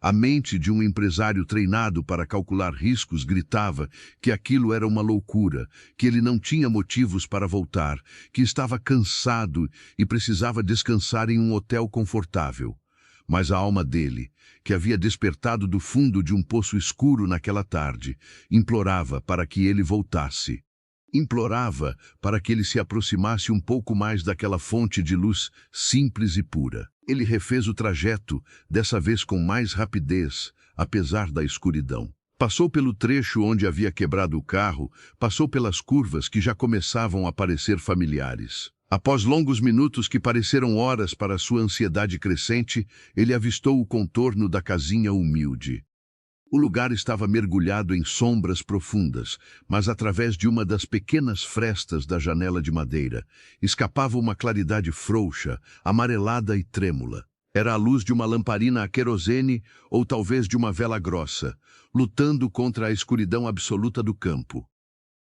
A mente de um empresário treinado para calcular riscos gritava que aquilo era uma loucura, que ele não tinha motivos para voltar, que estava cansado e precisava descansar em um hotel confortável. Mas a alma dele, que havia despertado do fundo de um poço escuro naquela tarde, implorava para que ele voltasse. Implorava para que ele se aproximasse um pouco mais daquela fonte de luz simples e pura. Ele refez o trajeto, dessa vez com mais rapidez, apesar da escuridão. Passou pelo trecho onde havia quebrado o carro, passou pelas curvas que já começavam a parecer familiares. Após longos minutos que pareceram horas para sua ansiedade crescente, ele avistou o contorno da casinha humilde. O lugar estava mergulhado em sombras profundas, mas através de uma das pequenas frestas da janela de madeira, escapava uma claridade frouxa, amarelada e trêmula. Era a luz de uma lamparina a querosene ou talvez de uma vela grossa, lutando contra a escuridão absoluta do campo.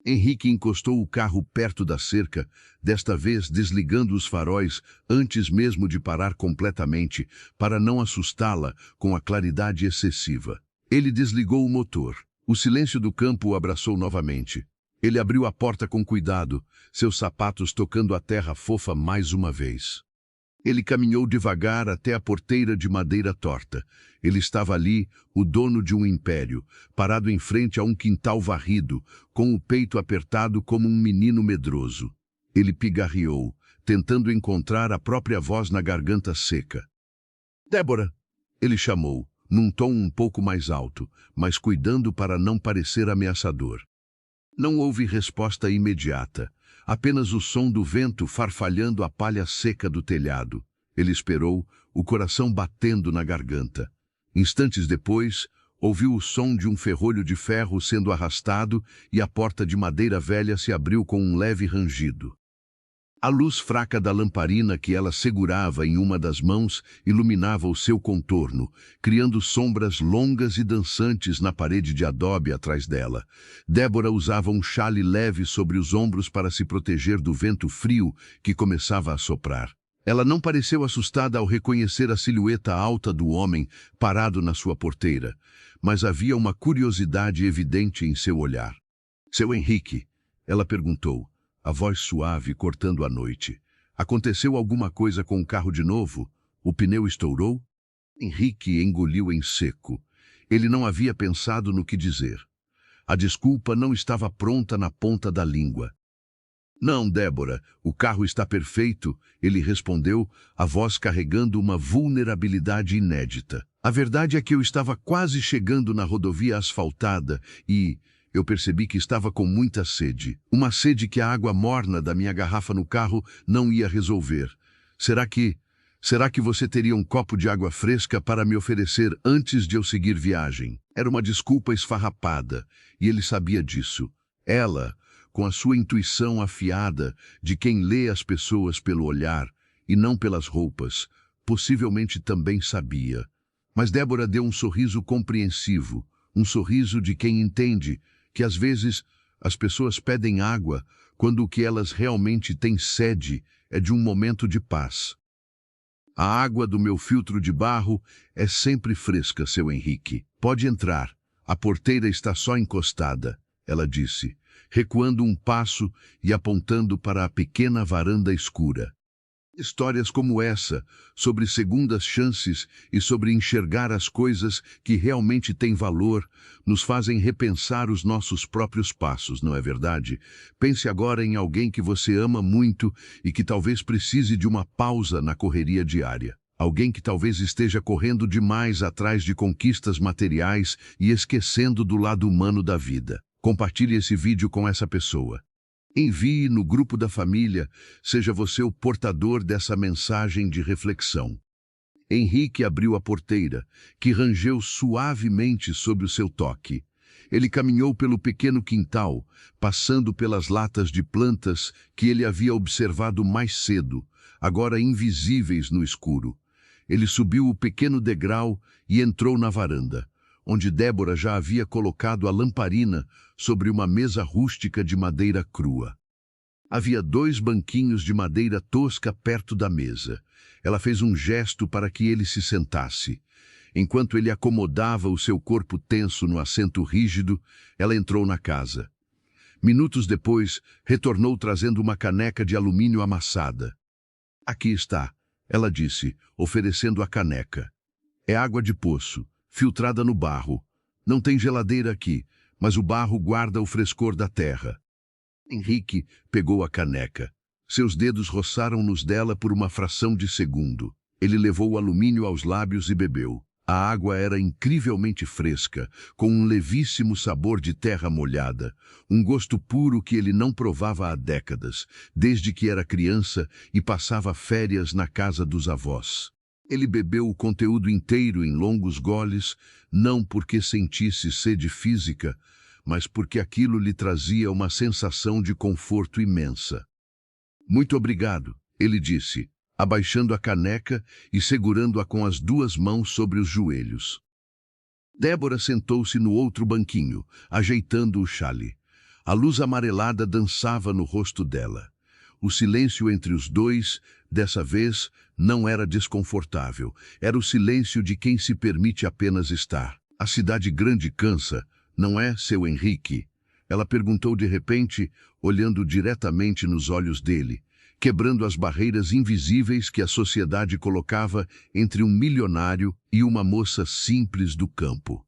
Henrique encostou o carro perto da cerca, desta vez desligando os faróis antes mesmo de parar completamente, para não assustá-la com a claridade excessiva. Ele desligou o motor. O silêncio do campo o abraçou novamente. Ele abriu a porta com cuidado, seus sapatos tocando a terra fofa mais uma vez. Ele caminhou devagar até a porteira de madeira torta. Ele estava ali, o dono de um império, parado em frente a um quintal varrido, com o peito apertado como um menino medroso. Ele pigarreou, tentando encontrar a própria voz na garganta seca. "Débora!" ele chamou, num tom um pouco mais alto, mas cuidando para não parecer ameaçador. Não houve resposta imediata, apenas o som do vento farfalhando a palha seca do telhado. Ele esperou, o coração batendo na garganta. Instantes depois, ouviu o som de um ferrolho de ferro sendo arrastado e a porta de madeira velha se abriu com um leve rangido. A luz fraca da lamparina que ela segurava em uma das mãos iluminava o seu contorno, criando sombras longas e dançantes na parede de adobe atrás dela. Débora usava um xale leve sobre os ombros para se proteger do vento frio que começava a soprar. Ela não pareceu assustada ao reconhecer a silhueta alta do homem parado na sua porteira, mas havia uma curiosidade evidente em seu olhar. "Seu Henrique?" ela perguntou, a voz suave cortando a noite. "Aconteceu alguma coisa com o carro de novo? O pneu estourou?" Henrique engoliu em seco. Ele não havia pensado no que dizer. A desculpa não estava pronta na ponta da língua. "Não, Débora, o carro está perfeito", ele respondeu, a voz carregando uma vulnerabilidade inédita. "A verdade é que eu estava quase chegando na rodovia asfaltada e eu percebi que estava com muita sede. Uma sede que a água morna da minha garrafa no carro não ia resolver. Será que você teria um copo de água fresca para me oferecer antes de eu seguir viagem?" Era uma desculpa esfarrapada, e ele sabia disso. Ela, com a sua intuição afiada de quem lê as pessoas pelo olhar e não pelas roupas, possivelmente também sabia. Mas Débora deu um sorriso compreensivo, um sorriso de quem entende que às vezes as pessoas pedem água quando o que elas realmente têm sede é de um momento de paz. "A água do meu filtro de barro é sempre fresca, seu Henrique. Pode entrar. A porteira está só encostada", ela disse, recuando um passo e apontando para a pequena varanda escura. Histórias como essa, sobre segundas chances e sobre enxergar as coisas que realmente têm valor, nos fazem repensar os nossos próprios passos, não é verdade? Pense agora em alguém que você ama muito e que talvez precise de uma pausa na correria diária. Alguém que talvez esteja correndo demais atrás de conquistas materiais e esquecendo do lado humano da vida. Compartilhe esse vídeo com essa pessoa. Envie no grupo da família, seja você o portador dessa mensagem de reflexão. Henrique abriu a porteira, que rangeu suavemente sob o seu toque. Ele caminhou pelo pequeno quintal, passando pelas latas de plantas que ele havia observado mais cedo, agora invisíveis no escuro. Ele subiu o pequeno degrau e entrou na varanda, onde Débora já havia colocado a lamparina sobre uma mesa rústica de madeira crua. Havia 2 banquinhos de madeira tosca perto da mesa. Ela fez um gesto para que ele se sentasse. Enquanto ele acomodava o seu corpo tenso no assento rígido, ela entrou na casa. Minutos depois, retornou trazendo uma caneca de alumínio amassada. Aqui está, ela disse, oferecendo a caneca. É água de poço, filtrada no barro. Não tem geladeira aqui, mas o barro guarda o frescor da terra. Henrique pegou a caneca. Seus dedos roçaram nos dela por uma fração de segundo. Ele levou o alumínio aos lábios e bebeu. A água era incrivelmente fresca, com um levíssimo sabor de terra molhada, um gosto puro que ele não provava há décadas, desde que era criança e passava férias na casa dos avós. Ele bebeu o conteúdo inteiro em longos goles, não porque sentisse sede física, mas porque aquilo lhe trazia uma sensação de conforto imensa. Muito obrigado, ele disse, abaixando a caneca e segurando-a com as 2 mãos sobre os joelhos. Débora sentou-se no outro banquinho, ajeitando o chale. A luz amarelada dançava no rosto dela. O silêncio entre os dois, dessa vez, não era desconfortável. Era o silêncio de quem se permite apenas estar. A cidade grande cansa, não é, seu Henrique? Ela perguntou de repente, olhando diretamente nos olhos dele, quebrando as barreiras invisíveis que a sociedade colocava entre um milionário e uma moça simples do campo.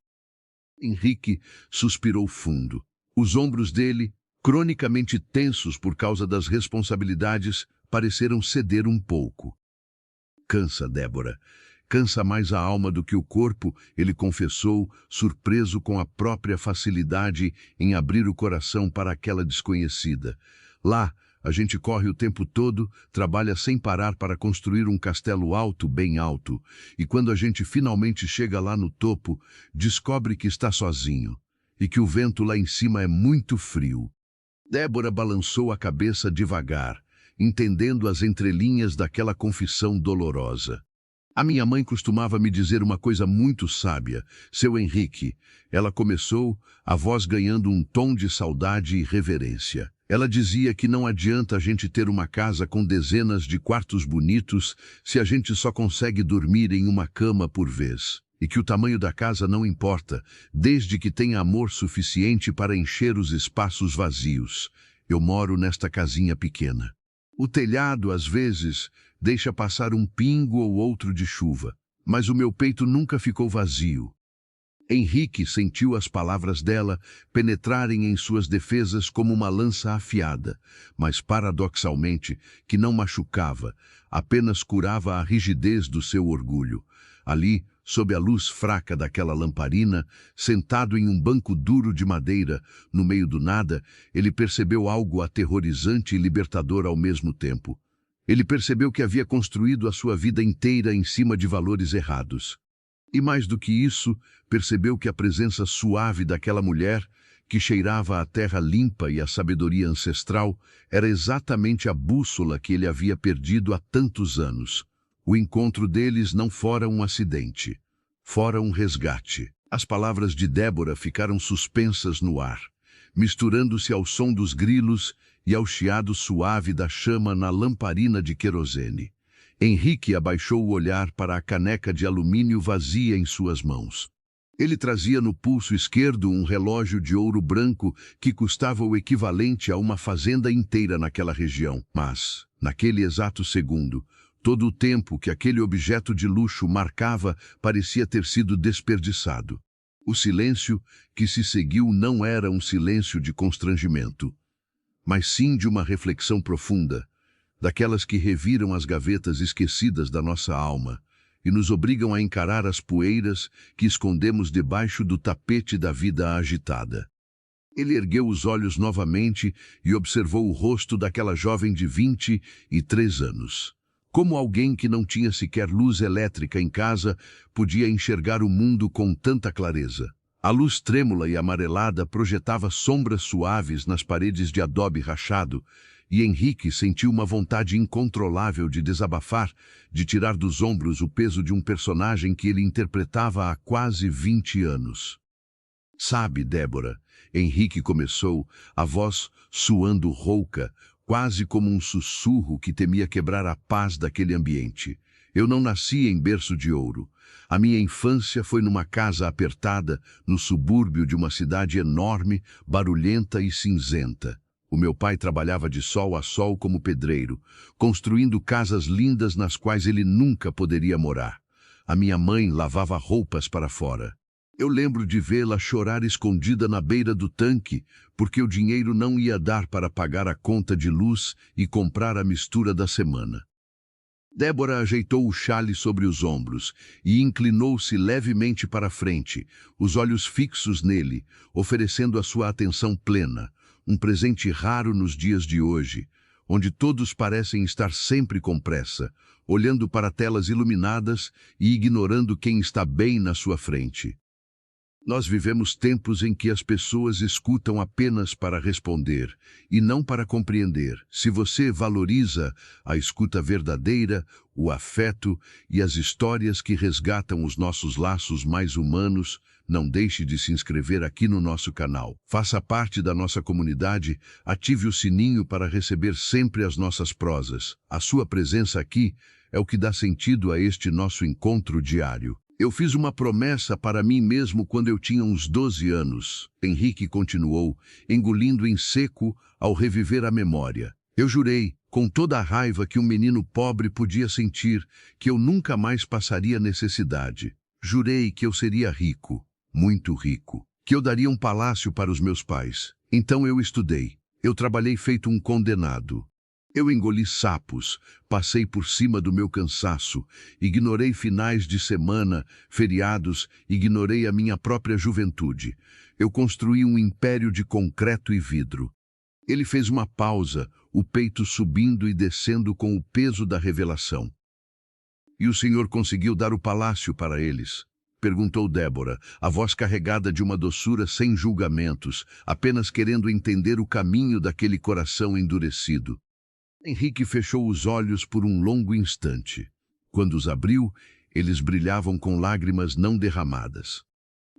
Henrique suspirou fundo. Os ombros dele, cronicamente tensos por causa das responsabilidades, pareceram ceder um pouco. Cansa, Débora. Cansa mais a alma do que o corpo, ele confessou, surpreso com a própria facilidade em abrir o coração para aquela desconhecida. Lá, a gente corre o tempo todo, trabalha sem parar para construir um castelo alto, bem alto, e quando a gente finalmente chega lá no topo, descobre que está sozinho, e que o vento lá em cima é muito frio. Débora balançou a cabeça devagar, entendendo as entrelinhas daquela confissão dolorosa. A minha mãe costumava me dizer uma coisa muito sábia, seu Henrique. Ela começou, a voz ganhando um tom de saudade e reverência. Ela dizia que não adianta a gente ter uma casa com dezenas de quartos bonitos se a gente só consegue dormir em uma cama por vez. E que o tamanho da casa não importa, desde que tenha amor suficiente para encher os espaços vazios. Eu moro nesta casinha pequena. O telhado, às vezes, deixa passar um pingo ou outro de chuva, mas o meu peito nunca ficou vazio. Henrique sentiu as palavras dela penetrarem em suas defesas como uma lança afiada, mas paradoxalmente, que não machucava, apenas curava a rigidez do seu orgulho. Ali, sob a luz fraca daquela lamparina, sentado em um banco duro de madeira, no meio do nada, ele percebeu algo aterrorizante e libertador ao mesmo tempo. Ele percebeu que havia construído a sua vida inteira em cima de valores errados. E mais do que isso, percebeu que a presença suave daquela mulher, que cheirava a terra limpa e a sabedoria ancestral, era exatamente a bússola que ele havia perdido há tantos anos. O encontro deles não fora um acidente, fora um resgate. As palavras de Débora ficaram suspensas no ar, misturando-se ao som dos grilos e ao chiado suave da chama na lamparina de querosene. Henrique abaixou o olhar para a caneca de alumínio vazia em suas mãos. Ele trazia no pulso esquerdo um relógio de ouro branco que custava o equivalente a uma fazenda inteira naquela região. Mas, naquele exato segundo, todo o tempo que aquele objeto de luxo marcava parecia ter sido desperdiçado. O silêncio que se seguiu não era um silêncio de constrangimento, mas sim de uma reflexão profunda, daquelas que reviram as gavetas esquecidas da nossa alma e nos obrigam a encarar as poeiras que escondemos debaixo do tapete da vida agitada. Ele ergueu os olhos novamente e observou o rosto daquela jovem de 23 anos. Como alguém que não tinha sequer luz elétrica em casa podia enxergar o mundo com tanta clareza? A luz trêmula e amarelada projetava sombras suaves nas paredes de adobe rachado, e Henrique sentiu uma vontade incontrolável de desabafar, de tirar dos ombros o peso de um personagem que ele interpretava há quase 20 anos. Sabe, Débora, Henrique começou, a voz suando rouca, quase como um sussurro que temia quebrar a paz daquele ambiente. Eu não nasci em berço de ouro. A minha infância foi numa casa apertada, no subúrbio de uma cidade enorme, barulhenta e cinzenta. O meu pai trabalhava de sol a sol como pedreiro, construindo casas lindas nas quais ele nunca poderia morar. A minha mãe lavava roupas para fora. Eu lembro de vê-la chorar escondida na beira do tanque, porque o dinheiro não ia dar para pagar a conta de luz e comprar a mistura da semana. Débora ajeitou o xale sobre os ombros e inclinou-se levemente para a frente, os olhos fixos nele, oferecendo a sua atenção plena, um presente raro nos dias de hoje, onde todos parecem estar sempre com pressa, olhando para telas iluminadas e ignorando quem está bem na sua frente. Nós vivemos tempos em que as pessoas escutam apenas para responder e não para compreender. Se você valoriza a escuta verdadeira, o afeto e as histórias que resgatam os nossos laços mais humanos, não deixe de se inscrever aqui no nosso canal. Faça parte da nossa comunidade, ative o sininho para receber sempre as nossas prosas. A sua presença aqui é o que dá sentido a este nosso encontro diário. Eu fiz uma promessa para mim mesmo quando eu tinha uns 12 anos. Henrique continuou, engolindo em seco ao reviver a memória. Eu jurei, com toda a raiva que um menino pobre podia sentir, que eu nunca mais passaria necessidade. Jurei que eu seria rico, muito rico, que eu daria um palácio para os meus pais. Então eu estudei. Eu trabalhei feito um condenado. Eu engoli sapos, passei por cima do meu cansaço, ignorei finais de semana, feriados, ignorei a minha própria juventude. Eu construí um império de concreto e vidro. Ele fez uma pausa, o peito subindo e descendo com o peso da revelação. E o senhor conseguiu dar o palácio para eles? Perguntou Débora, a voz carregada de uma doçura sem julgamentos, apenas querendo entender o caminho daquele coração endurecido. Henrique fechou os olhos por um longo instante. Quando os abriu, eles brilhavam com lágrimas não derramadas.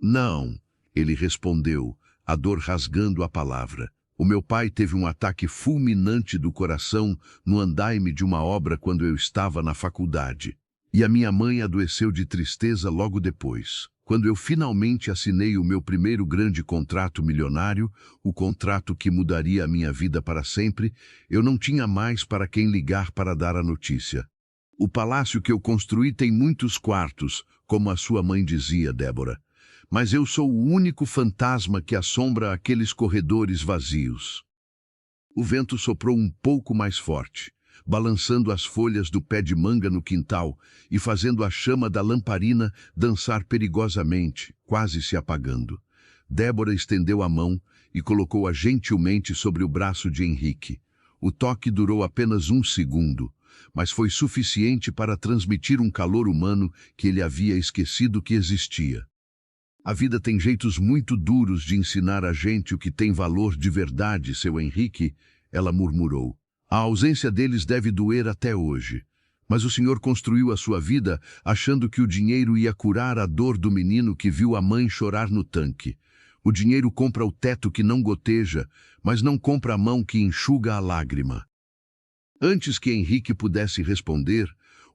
Não, ele respondeu, a dor rasgando a palavra. O meu pai teve um ataque fulminante do coração no andaime de uma obra quando eu estava na faculdade. E a minha mãe adoeceu de tristeza logo depois. Quando eu finalmente assinei o meu primeiro grande contrato milionário, o contrato que mudaria a minha vida para sempre, eu não tinha mais para quem ligar para dar a notícia. O palácio que eu construí tem muitos quartos, como a sua mãe dizia, Débora. Mas eu sou o único fantasma que assombra aqueles corredores vazios. O vento soprou um pouco mais forte, balançando as folhas do pé de manga no quintal e fazendo a chama da lamparina dançar perigosamente, quase se apagando. Débora estendeu a mão e colocou-a gentilmente sobre o braço de Henrique. O toque durou apenas 1 segundo, mas foi suficiente para transmitir um calor humano que ele havia esquecido que existia. A vida tem jeitos muito duros de ensinar a gente o que tem valor de verdade, seu Henrique, ela murmurou. A ausência deles deve doer até hoje. Mas o senhor construiu a sua vida achando que o dinheiro ia curar a dor do menino que viu a mãe chorar no tanque. O dinheiro compra o teto que não goteja, mas não compra a mão que enxuga a lágrima. Antes que Henrique pudesse responder,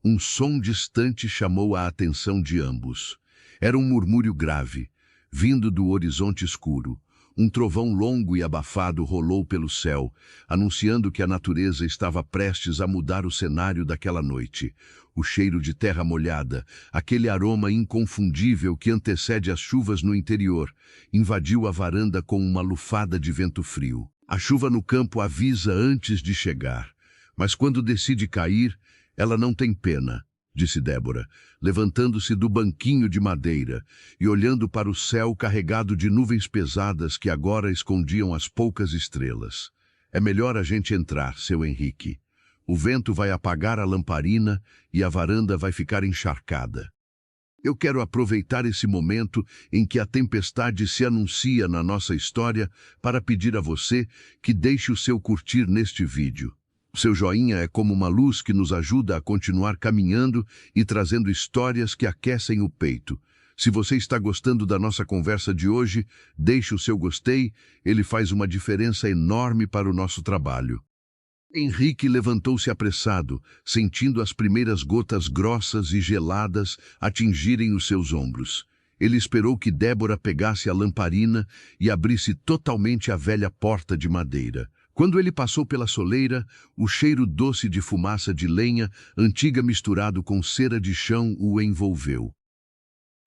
um som distante chamou a atenção de ambos. Era um murmúrio grave, vindo do horizonte escuro. Um trovão longo e abafado rolou pelo céu, anunciando que a natureza estava prestes a mudar o cenário daquela noite. O cheiro de terra molhada, aquele aroma inconfundível que antecede as chuvas no interior, invadiu a varanda com uma lufada de vento frio. A chuva no campo avisa antes de chegar, mas quando decide cair, ela não tem pena, disse Débora, levantando-se do banquinho de madeira e olhando para o céu carregado de nuvens pesadas que agora escondiam as poucas estrelas. É melhor a gente entrar, seu Henrique. O vento vai apagar a lamparina e a varanda vai ficar encharcada. Eu quero aproveitar esse momento em que a tempestade se anuncia na nossa história para pedir a você que deixe o seu curtir neste vídeo. O seu joinha é como uma luz que nos ajuda a continuar caminhando e trazendo histórias que aquecem o peito. Se você está gostando da nossa conversa de hoje, deixe o seu gostei, ele faz uma diferença enorme para o nosso trabalho. Henrique levantou-se apressado, sentindo as primeiras gotas grossas e geladas atingirem os seus ombros. Ele esperou que Débora pegasse a lamparina e abrisse totalmente a velha porta de madeira. Quando ele passou pela soleira, o cheiro doce de fumaça de lenha, antiga misturado com cera de chão, o envolveu.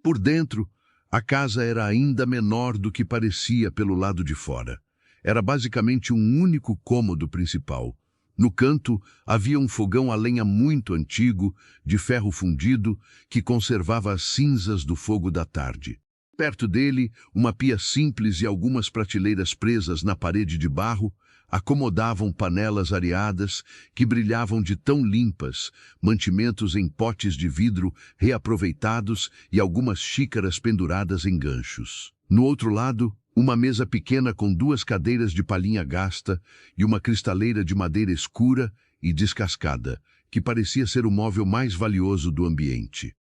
Por dentro, a casa era ainda menor do que parecia pelo lado de fora. Era basicamente um único cômodo principal. No canto, havia um fogão a lenha muito antigo, de ferro fundido, que conservava as cinzas do fogo da tarde. Perto dele, uma pia simples e algumas prateleiras presas na parede de barro acomodavam panelas areadas que brilhavam de tão limpas, mantimentos em potes de vidro reaproveitados e algumas xícaras penduradas em ganchos. No outro lado, uma mesa pequena com 2 cadeiras de palhinha gasta e uma cristaleira de madeira escura e descascada, que parecia ser o móvel mais valioso do ambiente.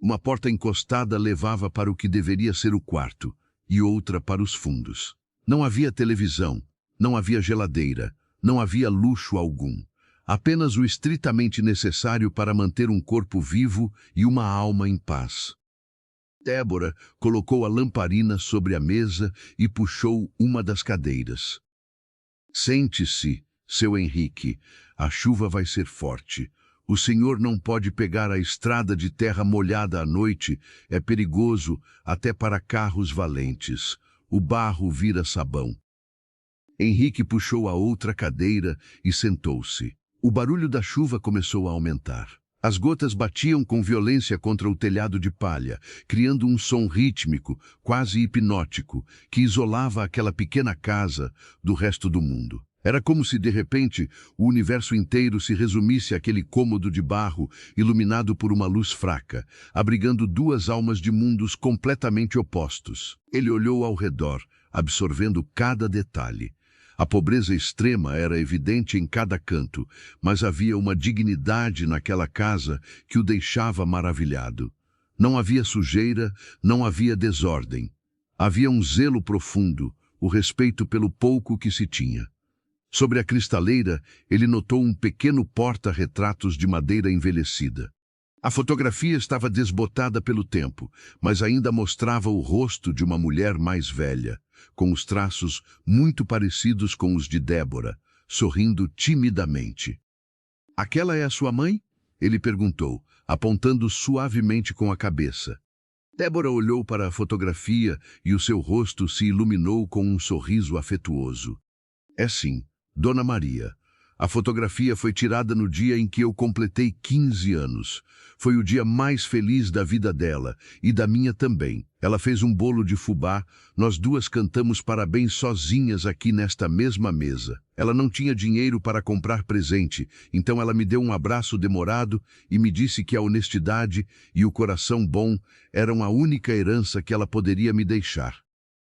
Uma porta encostada levava para o que deveria ser o quarto, e outra para os fundos. Não havia televisão, não havia geladeira, não havia luxo algum. Apenas o estritamente necessário para manter um corpo vivo e uma alma em paz. Débora colocou a lamparina sobre a mesa e puxou uma das cadeiras. Sente-se, seu Henrique, a chuva vai ser forte. O senhor não pode pegar a estrada de terra molhada à noite, é perigoso até para carros valentes. O barro vira sabão. Henrique puxou a outra cadeira e sentou-se. O barulho da chuva começou a aumentar. As gotas batiam com violência contra o telhado de palha, criando um som rítmico, quase hipnótico, que isolava aquela pequena casa do resto do mundo. Era como se, de repente, o universo inteiro se resumisse àquele cômodo de barro, iluminado por uma luz fraca, abrigando 2 almas de mundos completamente opostos. Ele olhou ao redor, absorvendo cada detalhe. A pobreza extrema era evidente em cada canto, mas havia uma dignidade naquela casa que o deixava maravilhado. Não havia sujeira, não havia desordem. Havia um zelo profundo, o respeito pelo pouco que se tinha. Sobre a cristaleira, ele notou um pequeno porta-retratos de madeira envelhecida. A fotografia estava desbotada pelo tempo, mas ainda mostrava o rosto de uma mulher mais velha, com os traços muito parecidos com os de Débora, sorrindo timidamente. "Aquela é a sua mãe?" ele perguntou, apontando suavemente com a cabeça. Débora olhou para a fotografia e o seu rosto se iluminou com um sorriso afetuoso. "É sim, Dona Maria. A fotografia foi tirada no dia em que eu completei 15 anos. Foi o dia mais feliz da vida dela e da minha também. Ela fez um bolo de fubá, nós 2 cantamos parabéns sozinhas aqui nesta mesma mesa. Ela não tinha dinheiro para comprar presente, então ela me deu um abraço demorado e me disse que a honestidade e o coração bom eram a única herança que ela poderia me deixar."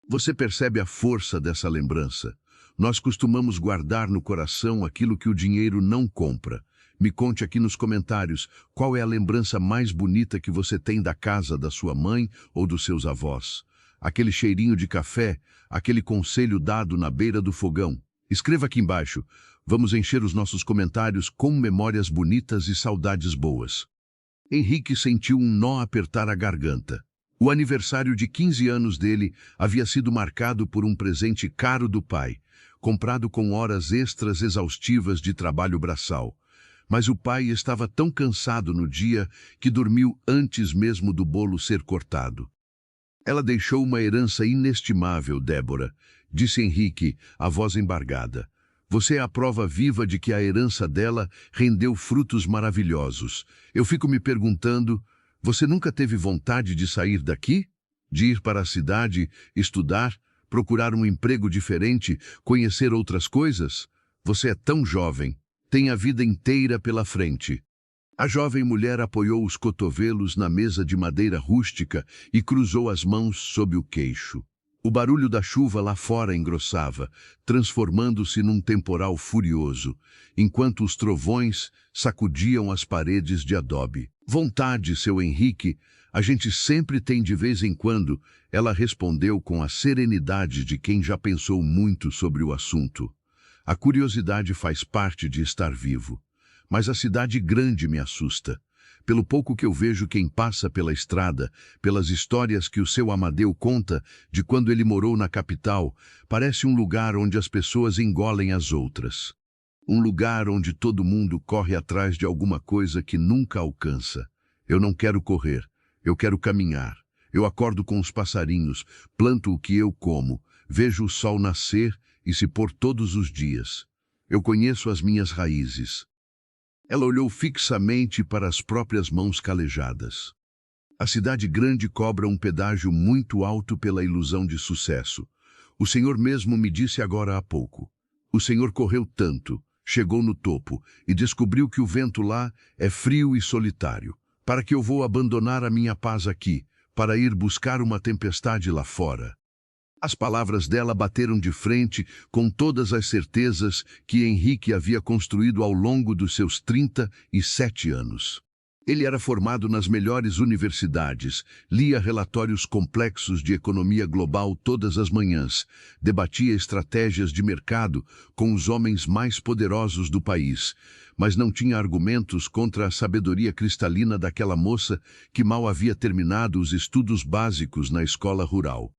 Você percebe a força dessa lembrança? Nós costumamos guardar no coração aquilo que o dinheiro não compra. Me conte aqui nos comentários qual é a lembrança mais bonita que você tem da casa da sua mãe ou dos seus avós. Aquele cheirinho de café, aquele conselho dado na beira do fogão. Escreva aqui embaixo. Vamos encher os nossos comentários com memórias bonitas e saudades boas. Henrique sentiu um nó apertar a garganta. O aniversário de 15 anos dele havia sido marcado por um presente caro do pai, comprado com horas extras exaustivas de trabalho braçal. Mas o pai estava tão cansado no dia que dormiu antes mesmo do bolo ser cortado. "Ela deixou uma herança inestimável, Débora", disse Henrique, a voz embargada. "Você é a prova viva de que a herança dela rendeu frutos maravilhosos. Eu fico me perguntando, você nunca teve vontade de sair daqui? De ir para a cidade, estudar, procurar um emprego diferente, conhecer outras coisas? Você é tão jovem, tem a vida inteira pela frente." A jovem mulher apoiou os cotovelos na mesa de madeira rústica e cruzou as mãos sob o queixo. O barulho da chuva lá fora engrossava, transformando-se num temporal furioso, enquanto os trovões sacudiam as paredes de adobe. Vontade, seu Henrique, a gente sempre tem de vez em quando, ela respondeu com a serenidade de quem já pensou muito sobre o assunto. A curiosidade faz parte de estar vivo. Mas a cidade grande me assusta. Pelo pouco que eu vejo quem passa pela estrada, pelas histórias que o seu Amadeu conta de quando ele morou na capital, parece um lugar onde as pessoas engolem as outras. Um lugar onde todo mundo corre atrás de alguma coisa que nunca alcança. Eu não quero correr, eu quero caminhar. Eu acordo com os passarinhos, planto o que eu como, vejo o sol nascer e se pôr todos os dias. Eu conheço as minhas raízes. Ela olhou fixamente para as próprias mãos calejadas. A cidade grande cobra um pedágio muito alto pela ilusão de sucesso. O senhor mesmo me disse agora há pouco. O senhor correu tanto, chegou no topo e descobriu que o vento lá é frio e solitário. Para que eu vou abandonar a minha paz aqui, para ir buscar uma tempestade lá fora? As palavras dela bateram de frente com todas as certezas que Henrique havia construído ao longo dos seus 37 anos. Ele era formado nas melhores universidades, lia relatórios complexos de economia global todas as manhãs, debatia estratégias de mercado com os homens mais poderosos do país, mas não tinha argumentos contra a sabedoria cristalina daquela moça que mal havia terminado os estudos básicos na escola rural.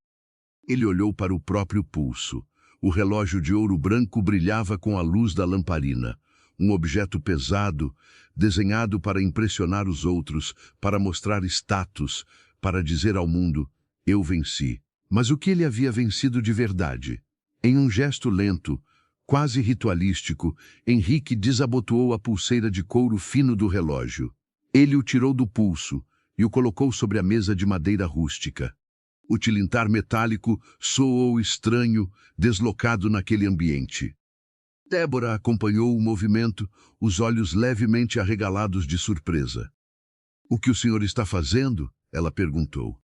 Ele olhou para o próprio pulso. O relógio de ouro branco brilhava com a luz da lamparina. Um objeto pesado, desenhado para impressionar os outros, para mostrar status, para dizer ao mundo, eu venci. Mas o que ele havia vencido de verdade? Em um gesto lento, quase ritualístico, Henrique desabotoou a pulseira de couro fino do relógio. Ele o tirou do pulso e o colocou sobre a mesa de madeira rústica. O tilintar metálico soou estranho, deslocado naquele ambiente. Débora acompanhou o movimento, os olhos levemente arregalados de surpresa. "O que o senhor está fazendo?" ela perguntou.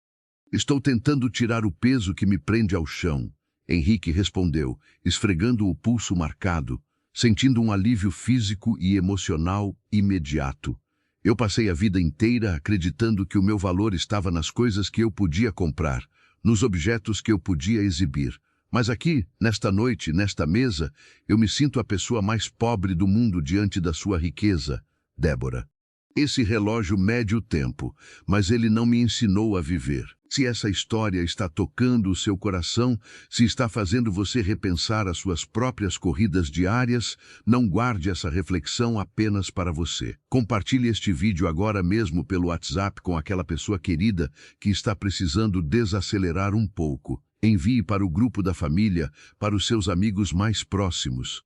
"Estou tentando tirar o peso que me prende ao chão", Henrique respondeu, esfregando o pulso marcado, sentindo um alívio físico e emocional imediato. "Eu passei a vida inteira acreditando que o meu valor estava nas coisas que eu podia comprar, nos objetos que eu podia exibir. Mas aqui, nesta noite, nesta mesa, eu me sinto a pessoa mais pobre do mundo diante da sua riqueza, Débora. Esse relógio mede o tempo, mas ele não me ensinou a viver. Se essa história está tocando o seu coração, se está fazendo você repensar as suas próprias corridas diárias, não guarde essa reflexão apenas para você. Compartilhe este vídeo agora mesmo pelo WhatsApp com aquela pessoa querida que está precisando desacelerar um pouco. Envie para o grupo da família, para os seus amigos mais próximos.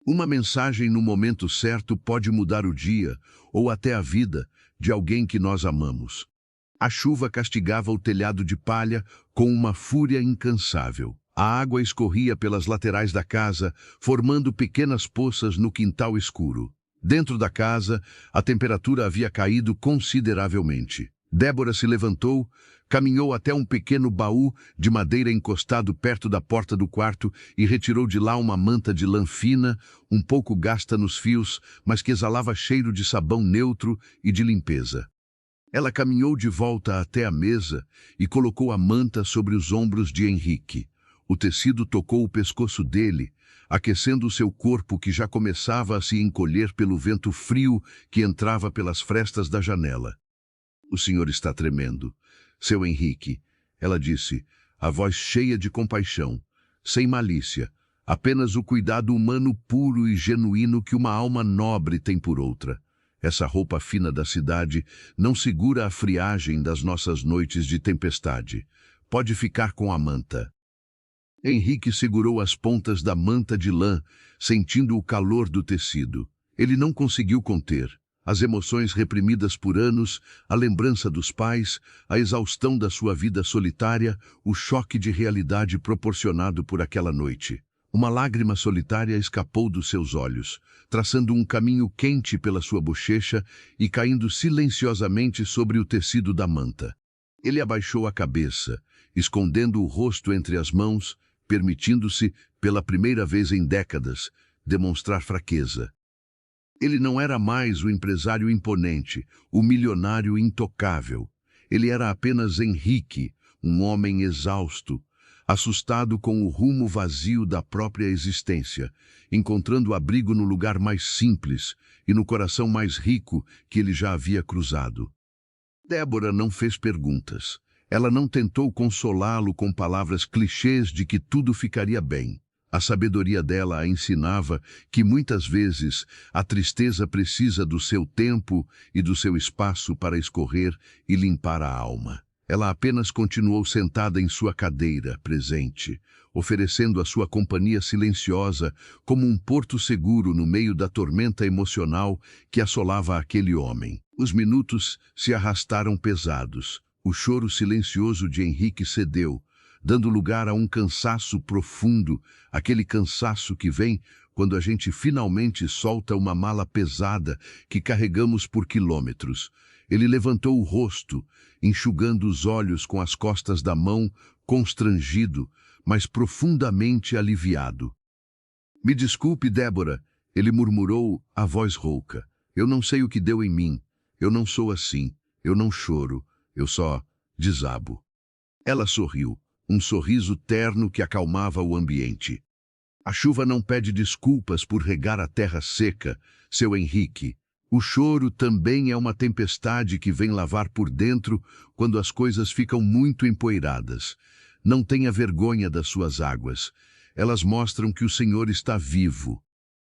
Uma mensagem no momento certo pode mudar o dia, ou até a vida, de alguém que nós amamos. A chuva castigava o telhado de palha com uma fúria incansável. A água escorria pelas laterais da casa, formando pequenas poças no quintal escuro. Dentro da casa, a temperatura havia caído consideravelmente. Débora se levantou, caminhou até um pequeno baú de madeira encostado perto da porta do quarto e retirou de lá uma manta de lã fina, um pouco gasta nos fios, mas que exalava cheiro de sabão neutro e de limpeza. Ela caminhou de volta até a mesa e colocou a manta sobre os ombros de Henrique. O tecido tocou o pescoço dele, aquecendo o seu corpo que já começava a se encolher pelo vento frio que entrava pelas frestas da janela. "O senhor está tremendo, seu Henrique", ela disse, a voz cheia de compaixão, sem malícia, apenas o cuidado humano puro e genuíno que uma alma nobre tem por outra. Essa roupa fina da cidade não segura a friagem das nossas noites de tempestade. Pode ficar com a manta. Henrique segurou as pontas da manta de lã, sentindo o calor do tecido. Ele não conseguiu conter. As emoções reprimidas por anos, a lembrança dos pais, a exaustão da sua vida solitária, o choque de realidade proporcionado por aquela noite. Uma lágrima solitária escapou dos seus olhos, traçando um caminho quente pela sua bochecha e caindo silenciosamente sobre o tecido da manta. Ele abaixou a cabeça, escondendo o rosto entre as mãos, permitindo-se, pela primeira vez em décadas, demonstrar fraqueza. Ele não era mais o empresário imponente, o milionário intocável. Ele era apenas Henrique, um homem exausto, assustado com o rumo vazio da própria existência, encontrando abrigo no lugar mais simples e no coração mais rico que ele já havia cruzado. Débora não fez perguntas. Ela não tentou consolá-lo com palavras clichês de que tudo ficaria bem. A sabedoria dela a ensinava que muitas vezes a tristeza precisa do seu tempo e do seu espaço para escorrer e limpar a alma. Ela apenas continuou sentada em sua cadeira, presente, oferecendo a sua companhia silenciosa como um porto seguro no meio da tormenta emocional que assolava aquele homem. Os minutos se arrastaram pesados. O choro silencioso de Henrique cedeu, dando lugar a um cansaço profundo, aquele cansaço que vem quando a gente finalmente solta uma mala pesada que carregamos por quilômetros. Ele levantou o rosto, enxugando os olhos com as costas da mão, constrangido, mas profundamente aliviado. "Me desculpe, Débora", ele murmurou, a voz rouca. "Eu não sei o que deu em mim. Eu não sou assim. Eu não choro. Eu só desabo." Ela sorriu, um sorriso terno que acalmava o ambiente. "A chuva não pede desculpas por regar a terra seca, seu Henrique. O choro também é uma tempestade que vem lavar por dentro quando as coisas ficam muito empoeiradas. Não tenha vergonha das suas águas. Elas mostram que o Senhor está vivo."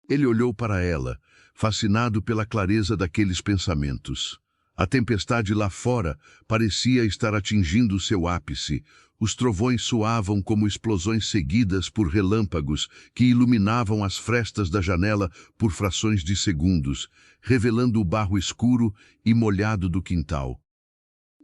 Ele olhou para ela, fascinado pela clareza daqueles pensamentos. A tempestade lá fora parecia estar atingindo seu ápice. Os trovões soavam como explosões seguidas por relâmpagos que iluminavam as frestas da janela por frações de segundos, revelando o barro escuro e molhado do quintal.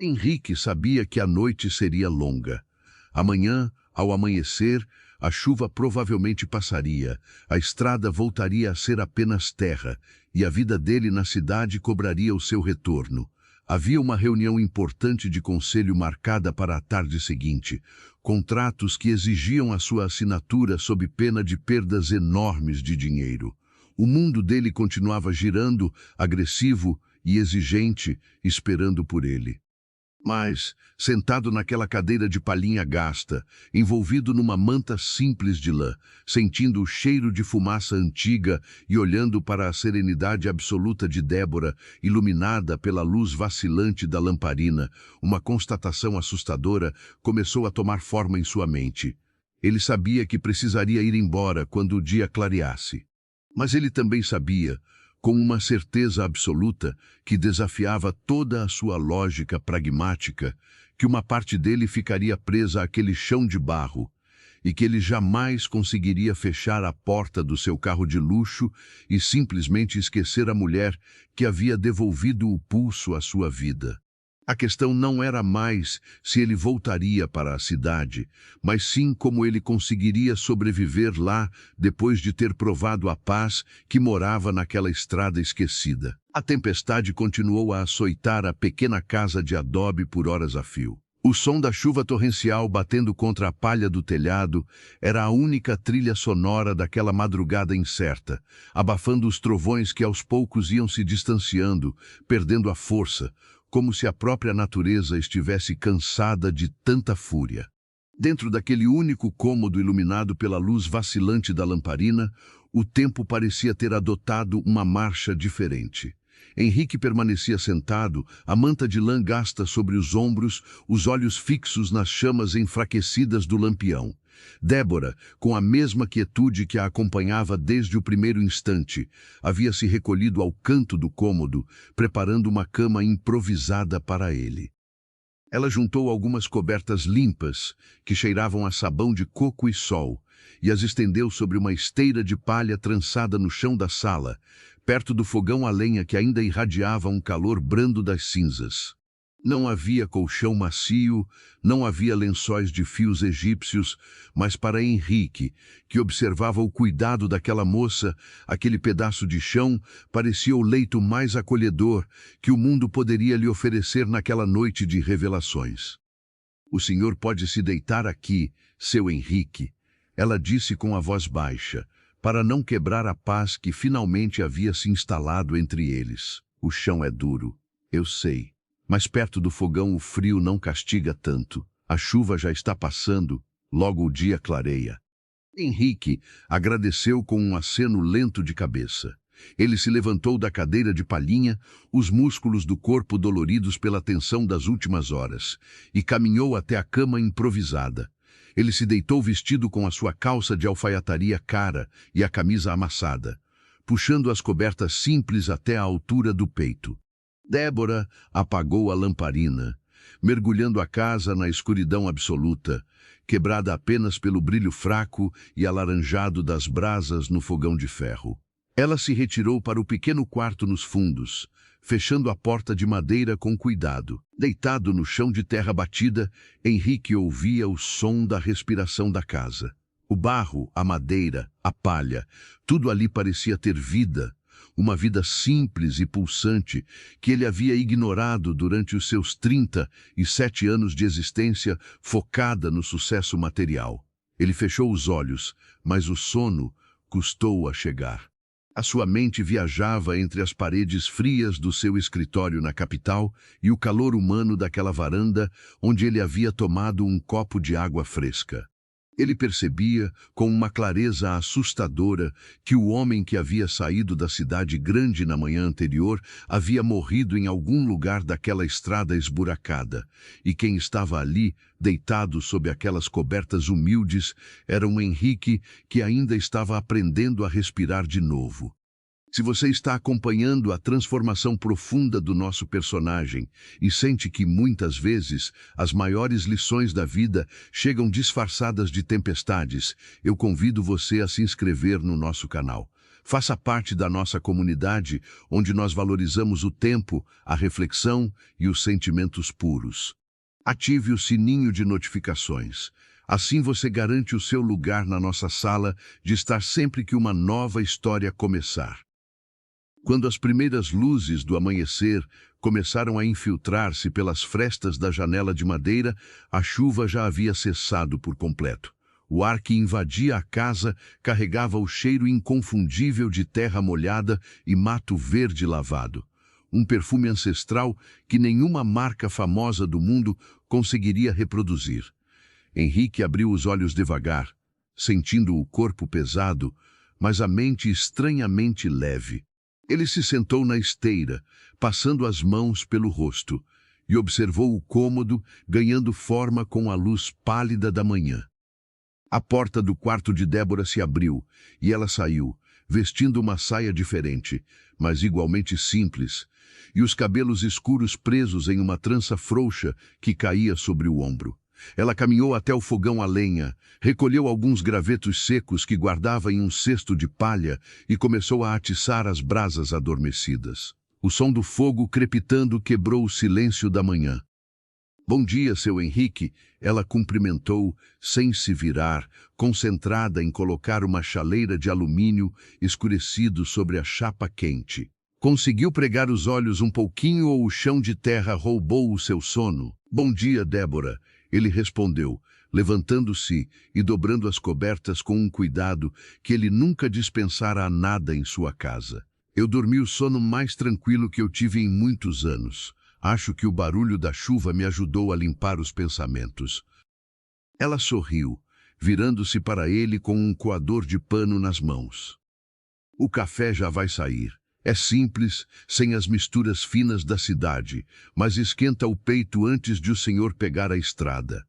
Henrique sabia que a noite seria longa. Amanhã, ao amanhecer, a chuva provavelmente passaria, a estrada voltaria a ser apenas terra, e a vida dele na cidade cobraria o seu retorno. Havia uma reunião importante de conselho marcada para a tarde seguinte, contratos que exigiam a sua assinatura sob pena de perdas enormes de dinheiro. O mundo dele continuava girando, agressivo e exigente, esperando por ele. Mas, sentado naquela cadeira de palhinha gasta, envolvido numa manta simples de lã, sentindo o cheiro de fumaça antiga e olhando para a serenidade absoluta de Débora, iluminada pela luz vacilante da lamparina, uma constatação assustadora começou a tomar forma em sua mente. Ele sabia que precisaria ir embora quando o dia clareasse. Mas ele também sabia, com uma certeza absoluta que desafiava toda a sua lógica pragmática, que uma parte dele ficaria presa àquele chão de barro e que ele jamais conseguiria fechar a porta do seu carro de luxo e simplesmente esquecer a mulher que havia devolvido o pulso à sua vida. A questão não era mais se ele voltaria para a cidade, mas sim como ele conseguiria sobreviver lá depois de ter provado a paz que morava naquela estrada esquecida. A tempestade continuou a açoitar a pequena casa de adobe por horas a fio. O som da chuva torrencial batendo contra a palha do telhado era a única trilha sonora daquela madrugada incerta, abafando os trovões que aos poucos iam se distanciando, perdendo a força, como se a própria natureza estivesse cansada de tanta fúria. Dentro daquele único cômodo iluminado pela luz vacilante da lamparina, o tempo parecia ter adotado uma marcha diferente. Henrique permanecia sentado, a manta de lã gasta sobre os ombros, os olhos fixos nas chamas enfraquecidas do lampião. Débora, com a mesma quietude que a acompanhava desde o primeiro instante, havia se recolhido ao canto do cômodo, preparando uma cama improvisada para ele. Ela juntou algumas cobertas limpas, que cheiravam a sabão de coco e sol, e as estendeu sobre uma esteira de palha trançada no chão da sala, perto do fogão a lenha que ainda irradiava um calor brando das cinzas. Não havia colchão macio, não havia lençóis de fios egípcios, mas para Henrique, que observava o cuidado daquela moça, aquele pedaço de chão parecia o leito mais acolhedor que o mundo poderia lhe oferecer naquela noite de revelações. "O senhor pode se deitar aqui, seu Henrique", ela disse com a voz baixa, para não quebrar a paz que finalmente havia se instalado entre eles. "O chão é duro, eu sei. Mas perto do fogão o frio não castiga tanto. A chuva já está passando, logo o dia clareia." Henrique agradeceu com um aceno lento de cabeça. Ele se levantou da cadeira de palhinha, os músculos do corpo doloridos pela tensão das últimas horas, e caminhou até a cama improvisada. Ele se deitou vestido com a sua calça de alfaiataria cara e a camisa amassada, puxando as cobertas simples até a altura do peito. Débora apagou a lamparina, mergulhando a casa na escuridão absoluta, quebrada apenas pelo brilho fraco e alaranjado das brasas no fogão de ferro. Ela se retirou para o pequeno quarto nos fundos, fechando a porta de madeira com cuidado. Deitado no chão de terra batida, Henrique ouvia o som da respiração da casa. O barro, a madeira, a palha, tudo ali parecia ter vida, uma vida simples e pulsante que ele havia ignorado durante os seus 37 anos de existência focada no sucesso material. Ele fechou os olhos, mas o sono custou a chegar. A sua mente viajava entre as paredes frias do seu escritório na capital e o calor humano daquela varanda onde ele havia tomado um copo de água fresca. Ele percebia, com uma clareza assustadora, que o homem que havia saído da cidade grande na manhã anterior havia morrido em algum lugar daquela estrada esburacada, e quem estava ali, deitado sob aquelas cobertas humildes, era um Henrique que ainda estava aprendendo a respirar de novo. Se você está acompanhando a transformação profunda do nosso personagem e sente que, muitas vezes, as maiores lições da vida chegam disfarçadas de tempestades, eu convido você a se inscrever no nosso canal. Faça parte da nossa comunidade, onde nós valorizamos o tempo, a reflexão e os sentimentos puros. Ative o sininho de notificações. Assim você garante o seu lugar na nossa sala de estar sempre que uma nova história começar. Quando as primeiras luzes do amanhecer começaram a infiltrar-se pelas frestas da janela de madeira, a chuva já havia cessado por completo. O ar que invadia a casa carregava o cheiro inconfundível de terra molhada e mato verde lavado. Um perfume ancestral que nenhuma marca famosa do mundo conseguiria reproduzir. Henrique abriu os olhos devagar, sentindo o corpo pesado, mas a mente estranhamente leve. Ele se sentou na esteira, passando as mãos pelo rosto, e observou o cômodo ganhando forma com a luz pálida da manhã. A porta do quarto de Débora se abriu, e ela saiu, vestindo uma saia diferente, mas igualmente simples, e os cabelos escuros presos em uma trança frouxa que caía sobre o ombro. Ela caminhou até o fogão a lenha, recolheu alguns gravetos secos que guardava em um cesto de palha e começou a atiçar as brasas adormecidas. O som do fogo crepitando quebrou o silêncio da manhã. "Bom dia, seu Henrique", ela cumprimentou, sem se virar, concentrada em colocar uma chaleira de alumínio escurecido sobre a chapa quente. "Conseguiu pregar os olhos um pouquinho ou o chão de terra roubou o seu sono?" "Bom dia, Débora", ele respondeu, levantando-se e dobrando as cobertas com um cuidado que ele nunca dispensara a nada em sua casa. "Eu dormi o sono mais tranquilo que eu tive em muitos anos. Acho que o barulho da chuva me ajudou a limpar os pensamentos." Ela sorriu, virando-se para ele com um coador de pano nas mãos. "O café já vai sair. É simples, sem as misturas finas da cidade, mas esquenta o peito antes de o senhor pegar a estrada."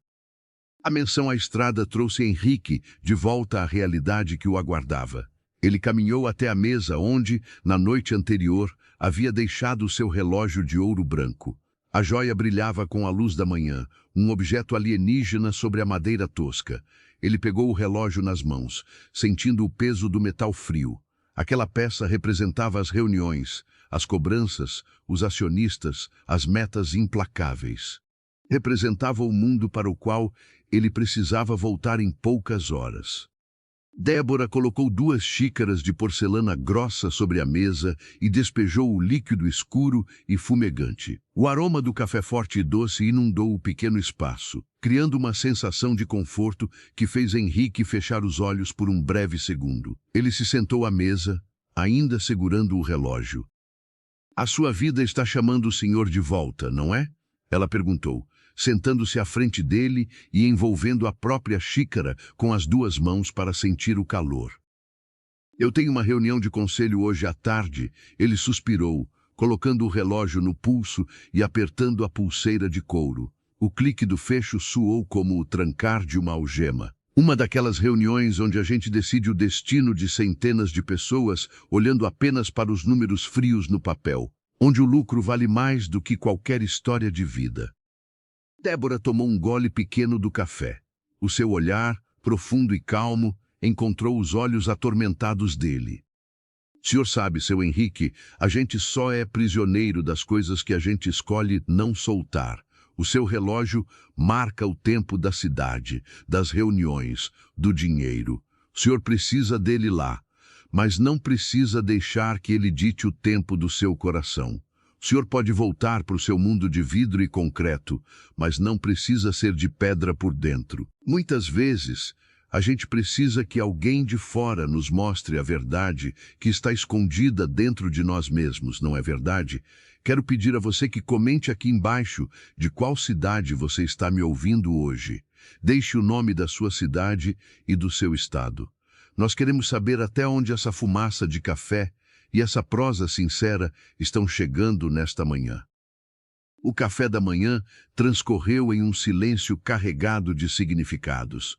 A menção à estrada trouxe Henrique de volta à realidade que o aguardava. Ele caminhou até a mesa onde, na noite anterior, havia deixado o seu relógio de ouro branco. A joia brilhava com a luz da manhã, um objeto alienígena sobre a madeira tosca. Ele pegou o relógio nas mãos, sentindo o peso do metal frio. Aquela peça representava as reuniões, as cobranças, os acionistas, as metas implacáveis. Representava o mundo para o qual ele precisava voltar em poucas horas. Débora colocou 2 xícaras de porcelana grossa sobre a mesa e despejou o líquido escuro e fumegante. O aroma do café forte e doce inundou o pequeno espaço, criando uma sensação de conforto que fez Henrique fechar os olhos por um breve segundo. Ele se sentou à mesa, ainda segurando o relógio. "A sua vida está chamando o senhor de volta, não é?" Ela perguntou, sentando-se à frente dele e envolvendo a própria xícara com as 2 mãos para sentir o calor. "Eu tenho uma reunião de conselho hoje à tarde", ele suspirou, colocando o relógio no pulso e apertando a pulseira de couro. O clique do fecho soou como o trancar de uma algema. Uma daquelas reuniões onde a gente decide o destino de centenas de pessoas olhando apenas para os números frios no papel, onde o lucro vale mais do que qualquer história de vida. Débora tomou um gole pequeno do café. O seu olhar, profundo e calmo, encontrou os olhos atormentados dele. "Senhor sabe, seu Henrique, a gente só é prisioneiro das coisas que a gente escolhe não soltar. O seu relógio marca o tempo da cidade, das reuniões, do dinheiro. O senhor precisa dele lá, mas não precisa deixar que ele dite o tempo do seu coração. O senhor pode voltar para o seu mundo de vidro e concreto, mas não precisa ser de pedra por dentro. Muitas vezes, a gente precisa que alguém de fora nos mostre a verdade que está escondida dentro de nós mesmos, não é verdade? Quero pedir a você que comente aqui embaixo de qual cidade você está me ouvindo hoje. Deixe o nome da sua cidade e do seu estado. Nós queremos saber até onde essa fumaça de café e essa prosa sincera estão chegando nesta manhã." O café da manhã transcorreu em um silêncio carregado de significados.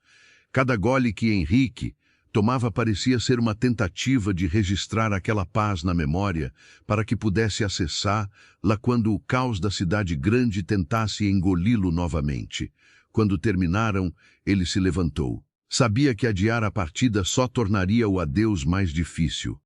Cada gole que Henrique tomava parecia ser uma tentativa de registrar aquela paz na memória para que pudesse acessá-la quando o caos da cidade grande tentasse engoli-lo novamente. Quando terminaram, ele se levantou. Sabia que adiar a partida só tornaria o adeus mais difícil.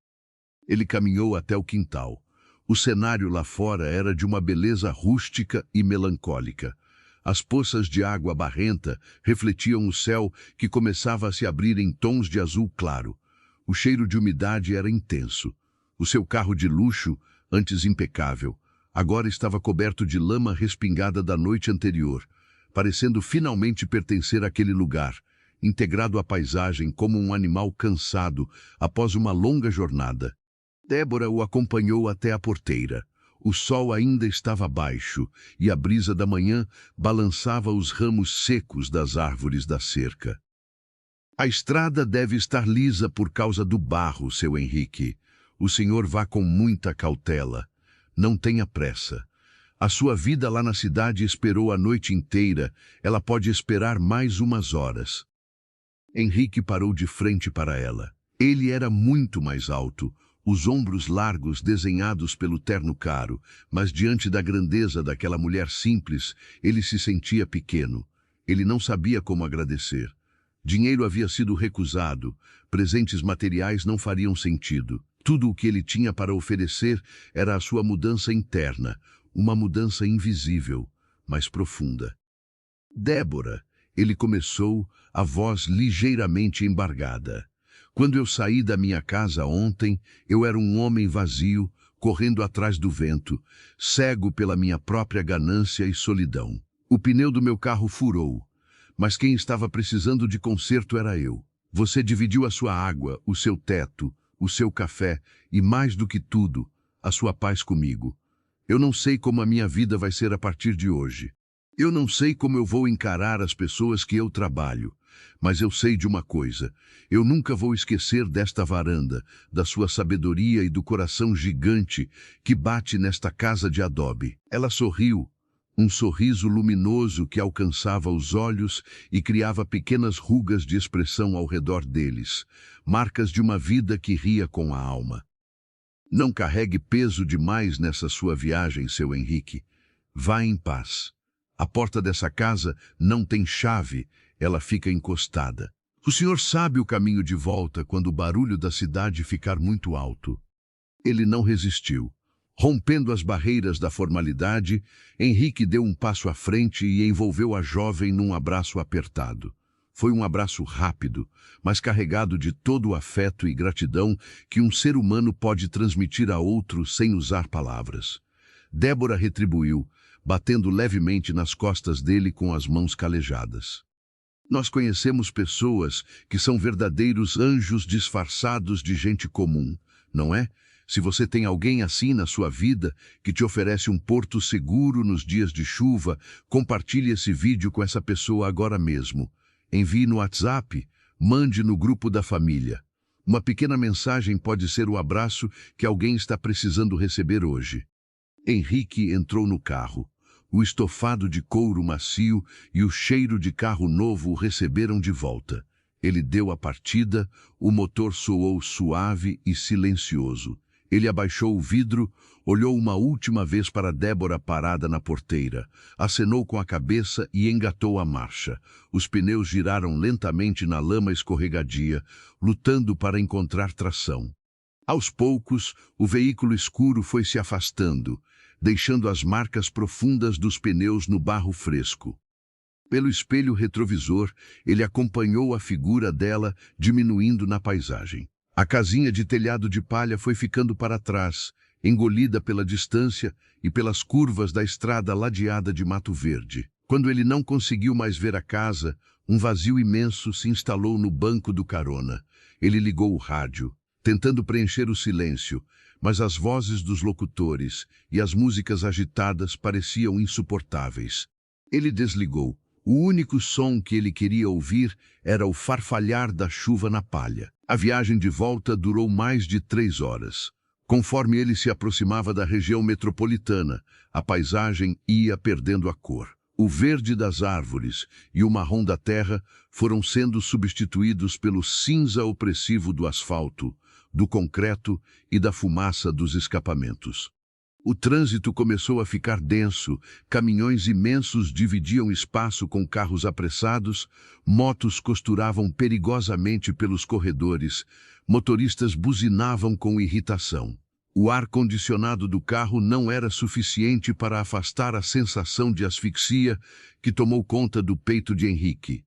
Ele caminhou até o quintal. O cenário lá fora era de uma beleza rústica e melancólica. As poças de água barrenta refletiam o céu que começava a se abrir em tons de azul claro. O cheiro de umidade era intenso. O seu carro de luxo, antes impecável, agora estava coberto de lama respingada da noite anterior, parecendo finalmente pertencer àquele lugar, integrado à paisagem como um animal cansado após uma longa jornada. Débora o acompanhou até a porteira. O sol ainda estava baixo e a brisa da manhã balançava os ramos secos das árvores da cerca. "A estrada deve estar lisa por causa do barro, seu Henrique. O senhor vá com muita cautela. Não tenha pressa. A sua vida lá na cidade esperou a noite inteira. Ela pode esperar mais umas horas." Henrique parou de frente para ela. Ele era muito mais alto, os ombros largos desenhados pelo terno caro, mas diante da grandeza daquela mulher simples, ele se sentia pequeno. Ele não sabia como agradecer. Dinheiro havia sido recusado, presentes materiais não fariam sentido. Tudo o que ele tinha para oferecer era a sua mudança interna, uma mudança invisível, mas profunda. "Débora", ele começou, a voz ligeiramente embargada. "Quando eu saí da minha casa ontem, eu era um homem vazio, correndo atrás do vento, cego pela minha própria ganância e solidão. O pneu do meu carro furou, mas quem estava precisando de conserto era eu. Você dividiu a sua água, o seu teto, o seu café e, mais do que tudo, a sua paz comigo. Eu não sei como a minha vida vai ser a partir de hoje. Eu não sei como eu vou encarar as pessoas que eu trabalho. Mas eu sei de uma coisa, eu nunca vou esquecer desta varanda, da sua sabedoria e do coração gigante que bate nesta casa de adobe." Ela sorriu, um sorriso luminoso que alcançava os olhos e criava pequenas rugas de expressão ao redor deles, marcas de uma vida que ria com a alma. "Não carregue peso demais nessa sua viagem, seu Henrique. Vá em paz. A porta dessa casa não tem chave, ela fica encostada. O senhor sabe o caminho de volta quando o barulho da cidade ficar muito alto. Ele não resistiu. Rompendo as barreiras da formalidade, Henrique deu um passo à frente e envolveu a jovem num abraço apertado. Foi um abraço rápido, mas carregado de todo o afeto e gratidão que um ser humano pode transmitir a outro sem usar palavras. Débora retribuiu, batendo levemente nas costas dele com as mãos calejadas. Nós conhecemos pessoas que são verdadeiros anjos disfarçados de gente comum, não é? Se você tem alguém assim na sua vida, que te oferece um porto seguro nos dias de chuva, compartilhe esse vídeo com essa pessoa agora mesmo. Envie no WhatsApp, mande no grupo da família. Uma pequena mensagem pode ser o abraço que alguém está precisando receber hoje. Henrique entrou no carro. O estofado de couro macio e o cheiro de carro novo o receberam de volta. Ele deu a partida, o motor soou suave e silencioso. Ele abaixou o vidro, olhou uma última vez para Débora parada na porteira, acenou com a cabeça e engatou a marcha. Os pneus giraram lentamente na lama escorregadia, lutando para encontrar tração. Aos poucos, o veículo escuro foi se afastando, deixando as marcas profundas dos pneus no barro fresco. Pelo espelho retrovisor, ele acompanhou a figura dela diminuindo na paisagem. A casinha de telhado de palha foi ficando para trás, engolida pela distância e pelas curvas da estrada ladeada de mato verde. Quando ele não conseguiu mais ver a casa, um vazio imenso se instalou no banco do carona. Ele ligou o rádio, tentando preencher o silêncio, mas as vozes dos locutores e as músicas agitadas pareciam insuportáveis. Ele desligou. O único som que ele queria ouvir era o farfalhar da chuva na palha. A viagem de volta durou mais de 3 horas. Conforme ele se aproximava da região metropolitana, a paisagem ia perdendo a cor. O verde das árvores e o marrom da terra foram sendo substituídos pelo cinza opressivo do asfalto, do concreto e da fumaça dos escapamentos. O trânsito começou a ficar denso, caminhões imensos dividiam espaço com carros apressados, motos costuravam perigosamente pelos corredores, motoristas buzinavam com irritação. O ar-condicionado do carro não era suficiente para afastar a sensação de asfixia que tomou conta do peito de Henrique.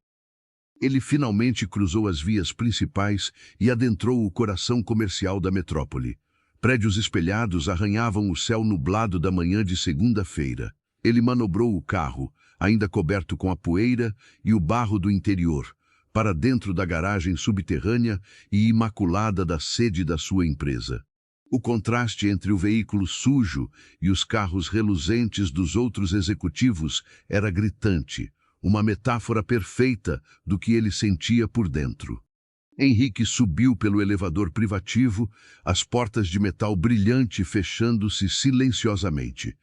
Ele finalmente cruzou as vias principais e adentrou o coração comercial da metrópole. Prédios espelhados arranhavam o céu nublado da manhã de segunda-feira. Ele manobrou o carro, ainda coberto com a poeira e o barro do interior, para dentro da garagem subterrânea e imaculada da sede da sua empresa. O contraste entre o veículo sujo e os carros reluzentes dos outros executivos era gritante, uma metáfora perfeita do que ele sentia por dentro. Henrique subiu pelo elevador privativo, as portas de metal brilhante fechando-se silenciosamente.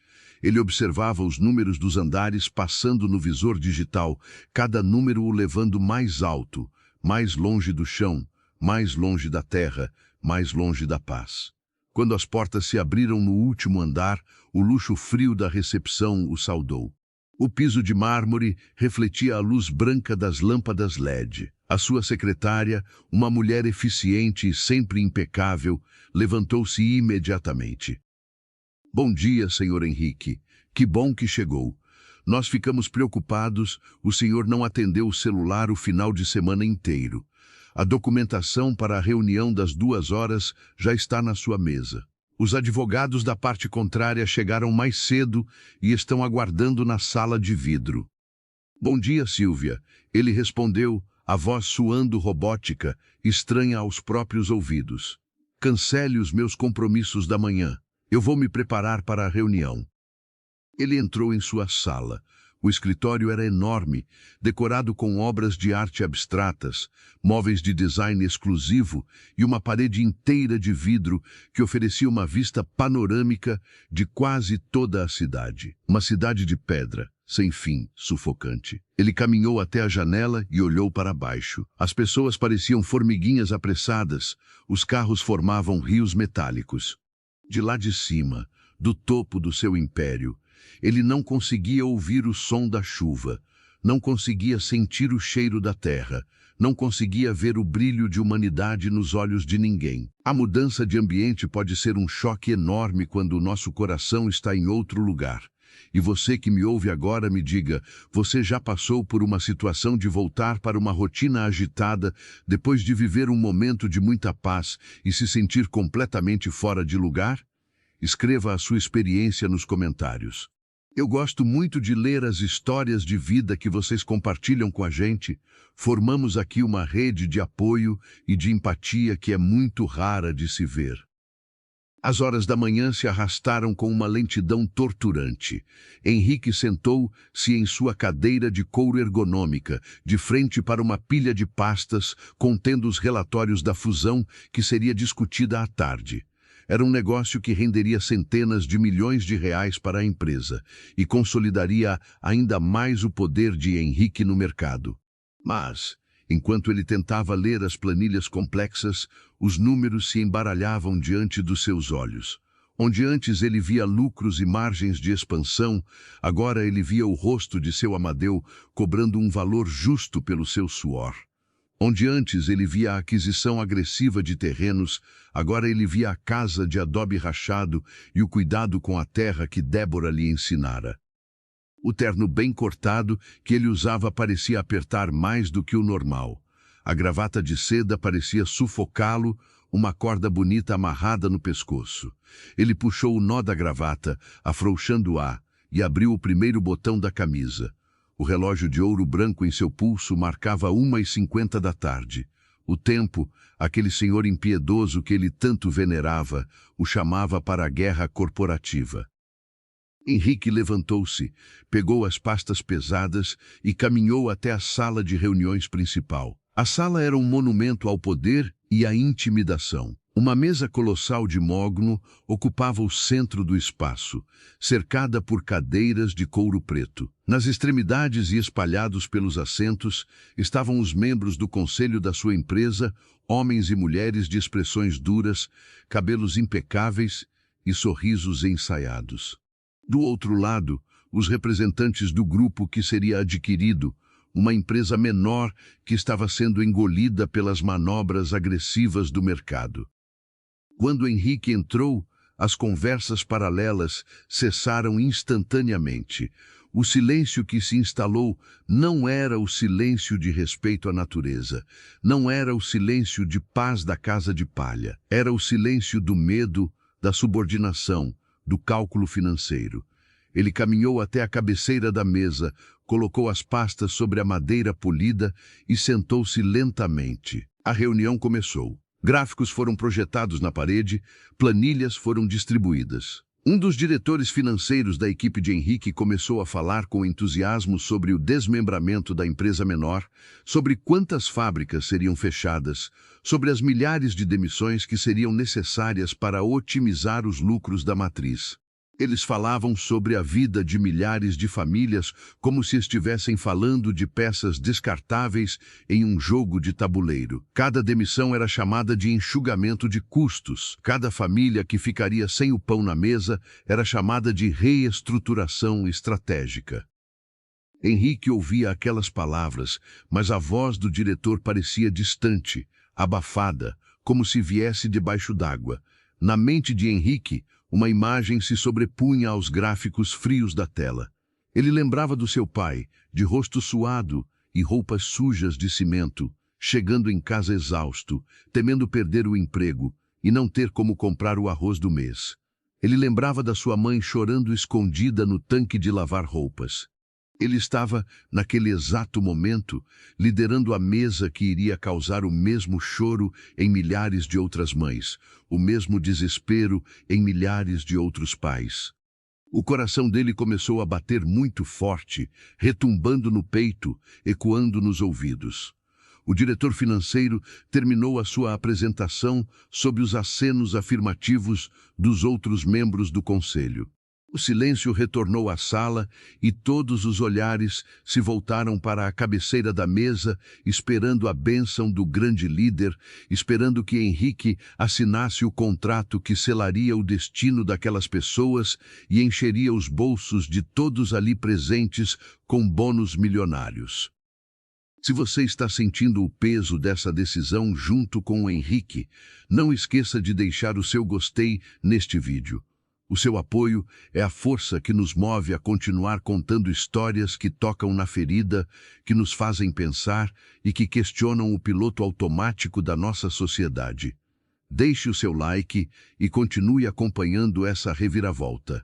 Ele observava os números dos andares passando no visor digital, cada número o levando mais alto, mais longe do chão, mais longe da terra, mais longe da paz. Quando as portas se abriram no último andar, o luxo frio da recepção o saudou. O piso de mármore refletia a luz branca das lâmpadas LED. A sua secretária, uma mulher eficiente e sempre impecável, levantou-se imediatamente. Bom dia, senhor Henrique. Que bom que chegou. Nós ficamos preocupados, o senhor não atendeu o celular o final de semana inteiro. A documentação para a reunião das 2 horas já está na sua mesa. Os advogados da parte contrária chegaram mais cedo e estão aguardando na sala de vidro. Bom dia, Silvia. Ele respondeu, a voz suando robótica, estranha aos próprios ouvidos. Cancele os meus compromissos da manhã. Eu vou me preparar para a reunião. Ele entrou em sua sala. O escritório era enorme, decorado com obras de arte abstratas, móveis de design exclusivo e uma parede inteira de vidro que oferecia uma vista panorâmica de quase toda a cidade. Uma cidade de pedra, sem fim, sufocante. Ele caminhou até a janela e olhou para baixo. As pessoas pareciam formiguinhas apressadas, os carros formavam rios metálicos. De lá de cima, do topo do seu império, ele não conseguia ouvir o som da chuva. Não conseguia sentir o cheiro da terra. Não conseguia ver o brilho de humanidade nos olhos de ninguém. A mudança de ambiente pode ser um choque enorme quando o nosso coração está em outro lugar. E você que me ouve agora, me diga, você já passou por uma situação de voltar para uma rotina agitada depois de viver um momento de muita paz e se sentir completamente fora de lugar? Escreva a sua experiência nos comentários. Eu gosto muito de ler as histórias de vida que vocês compartilham com a gente. Formamos aqui uma rede de apoio e de empatia que é muito rara de se ver. As horas da manhã se arrastaram com uma lentidão torturante. Henrique sentou-se em sua cadeira de couro ergonômica, de frente para uma pilha de pastas contendo os relatórios da fusão que seria discutida à tarde. Era um negócio que renderia centenas de milhões de reais para a empresa e consolidaria ainda mais o poder de Henrique no mercado. Mas, enquanto ele tentava ler as planilhas complexas, os números se embaralhavam diante dos seus olhos. Onde antes ele via lucros e margens de expansão, agora ele via o rosto de seu Amadeu cobrando um valor justo pelo seu suor. Onde antes ele via a aquisição agressiva de terrenos, agora ele via a casa de adobe rachado e o cuidado com a terra que Débora lhe ensinara. O terno bem cortado que ele usava parecia apertar mais do que o normal. A gravata de seda parecia sufocá-lo, uma corda bonita amarrada no pescoço. Ele puxou o nó da gravata, afrouxando-a, e abriu o primeiro botão da camisa. O relógio de ouro branco em seu pulso marcava 1h50 da tarde. O tempo, aquele senhor impiedoso que ele tanto venerava, o chamava para a guerra corporativa. Henrique levantou-se, pegou as pastas pesadas e caminhou até a sala de reuniões principal. A sala era um monumento ao poder e à intimidação. Uma mesa colossal de mogno ocupava o centro do espaço, cercada por cadeiras de couro preto. Nas extremidades e espalhados pelos assentos estavam os membros do conselho da sua empresa, homens e mulheres de expressões duras, cabelos impecáveis e sorrisos ensaiados. Do outro lado, os representantes do grupo que seria adquirido, uma empresa menor que estava sendo engolida pelas manobras agressivas do mercado. Quando Henrique entrou, as conversas paralelas cessaram instantaneamente. O silêncio que se instalou não era o silêncio de respeito à natureza, não era o silêncio de paz da casa de palha, era o silêncio do medo, da subordinação, do cálculo financeiro. Ele caminhou até a cabeceira da mesa, colocou as pastas sobre a madeira polida e sentou-se lentamente. A reunião começou. Gráficos foram projetados na parede, planilhas foram distribuídas. Um dos diretores financeiros da equipe de Henrique começou a falar com entusiasmo sobre o desmembramento da empresa menor, sobre quantas fábricas seriam fechadas, sobre as milhares de demissões que seriam necessárias para otimizar os lucros da matriz. Eles falavam sobre a vida de milhares de famílias como se estivessem falando de peças descartáveis em um jogo de tabuleiro. Cada demissão era chamada de enxugamento de custos. Cada família que ficaria sem o pão na mesa era chamada de reestruturação estratégica. Henrique ouvia aquelas palavras, mas a voz do diretor parecia distante, abafada, como se viesse debaixo d'água. Na mente de Henrique, uma imagem se sobrepunha aos gráficos frios da tela. Ele lembrava do seu pai, de rosto suado e roupas sujas de cimento, chegando em casa exausto, temendo perder o emprego e não ter como comprar o arroz do mês. Ele lembrava da sua mãe chorando escondida no tanque de lavar roupas. Ele estava, naquele exato momento, liderando a mesa que iria causar o mesmo choro em milhares de outras mães, o mesmo desespero em milhares de outros pais. O coração dele começou a bater muito forte, retumbando no peito, ecoando nos ouvidos. O diretor financeiro terminou a sua apresentação sob os acenos afirmativos dos outros membros do conselho. O silêncio retornou à sala e todos os olhares se voltaram para a cabeceira da mesa, esperando a bênção do grande líder, esperando que Henrique assinasse o contrato que selaria o destino daquelas pessoas e encheria os bolsos de todos ali presentes com bônus milionários. Se você está sentindo o peso dessa decisão junto com o Henrique, não esqueça de deixar o seu gostei neste vídeo. O seu apoio é a força que nos move a continuar contando histórias que tocam na ferida, que nos fazem pensar e que questionam o piloto automático da nossa sociedade. Deixe o seu like e continue acompanhando essa reviravolta.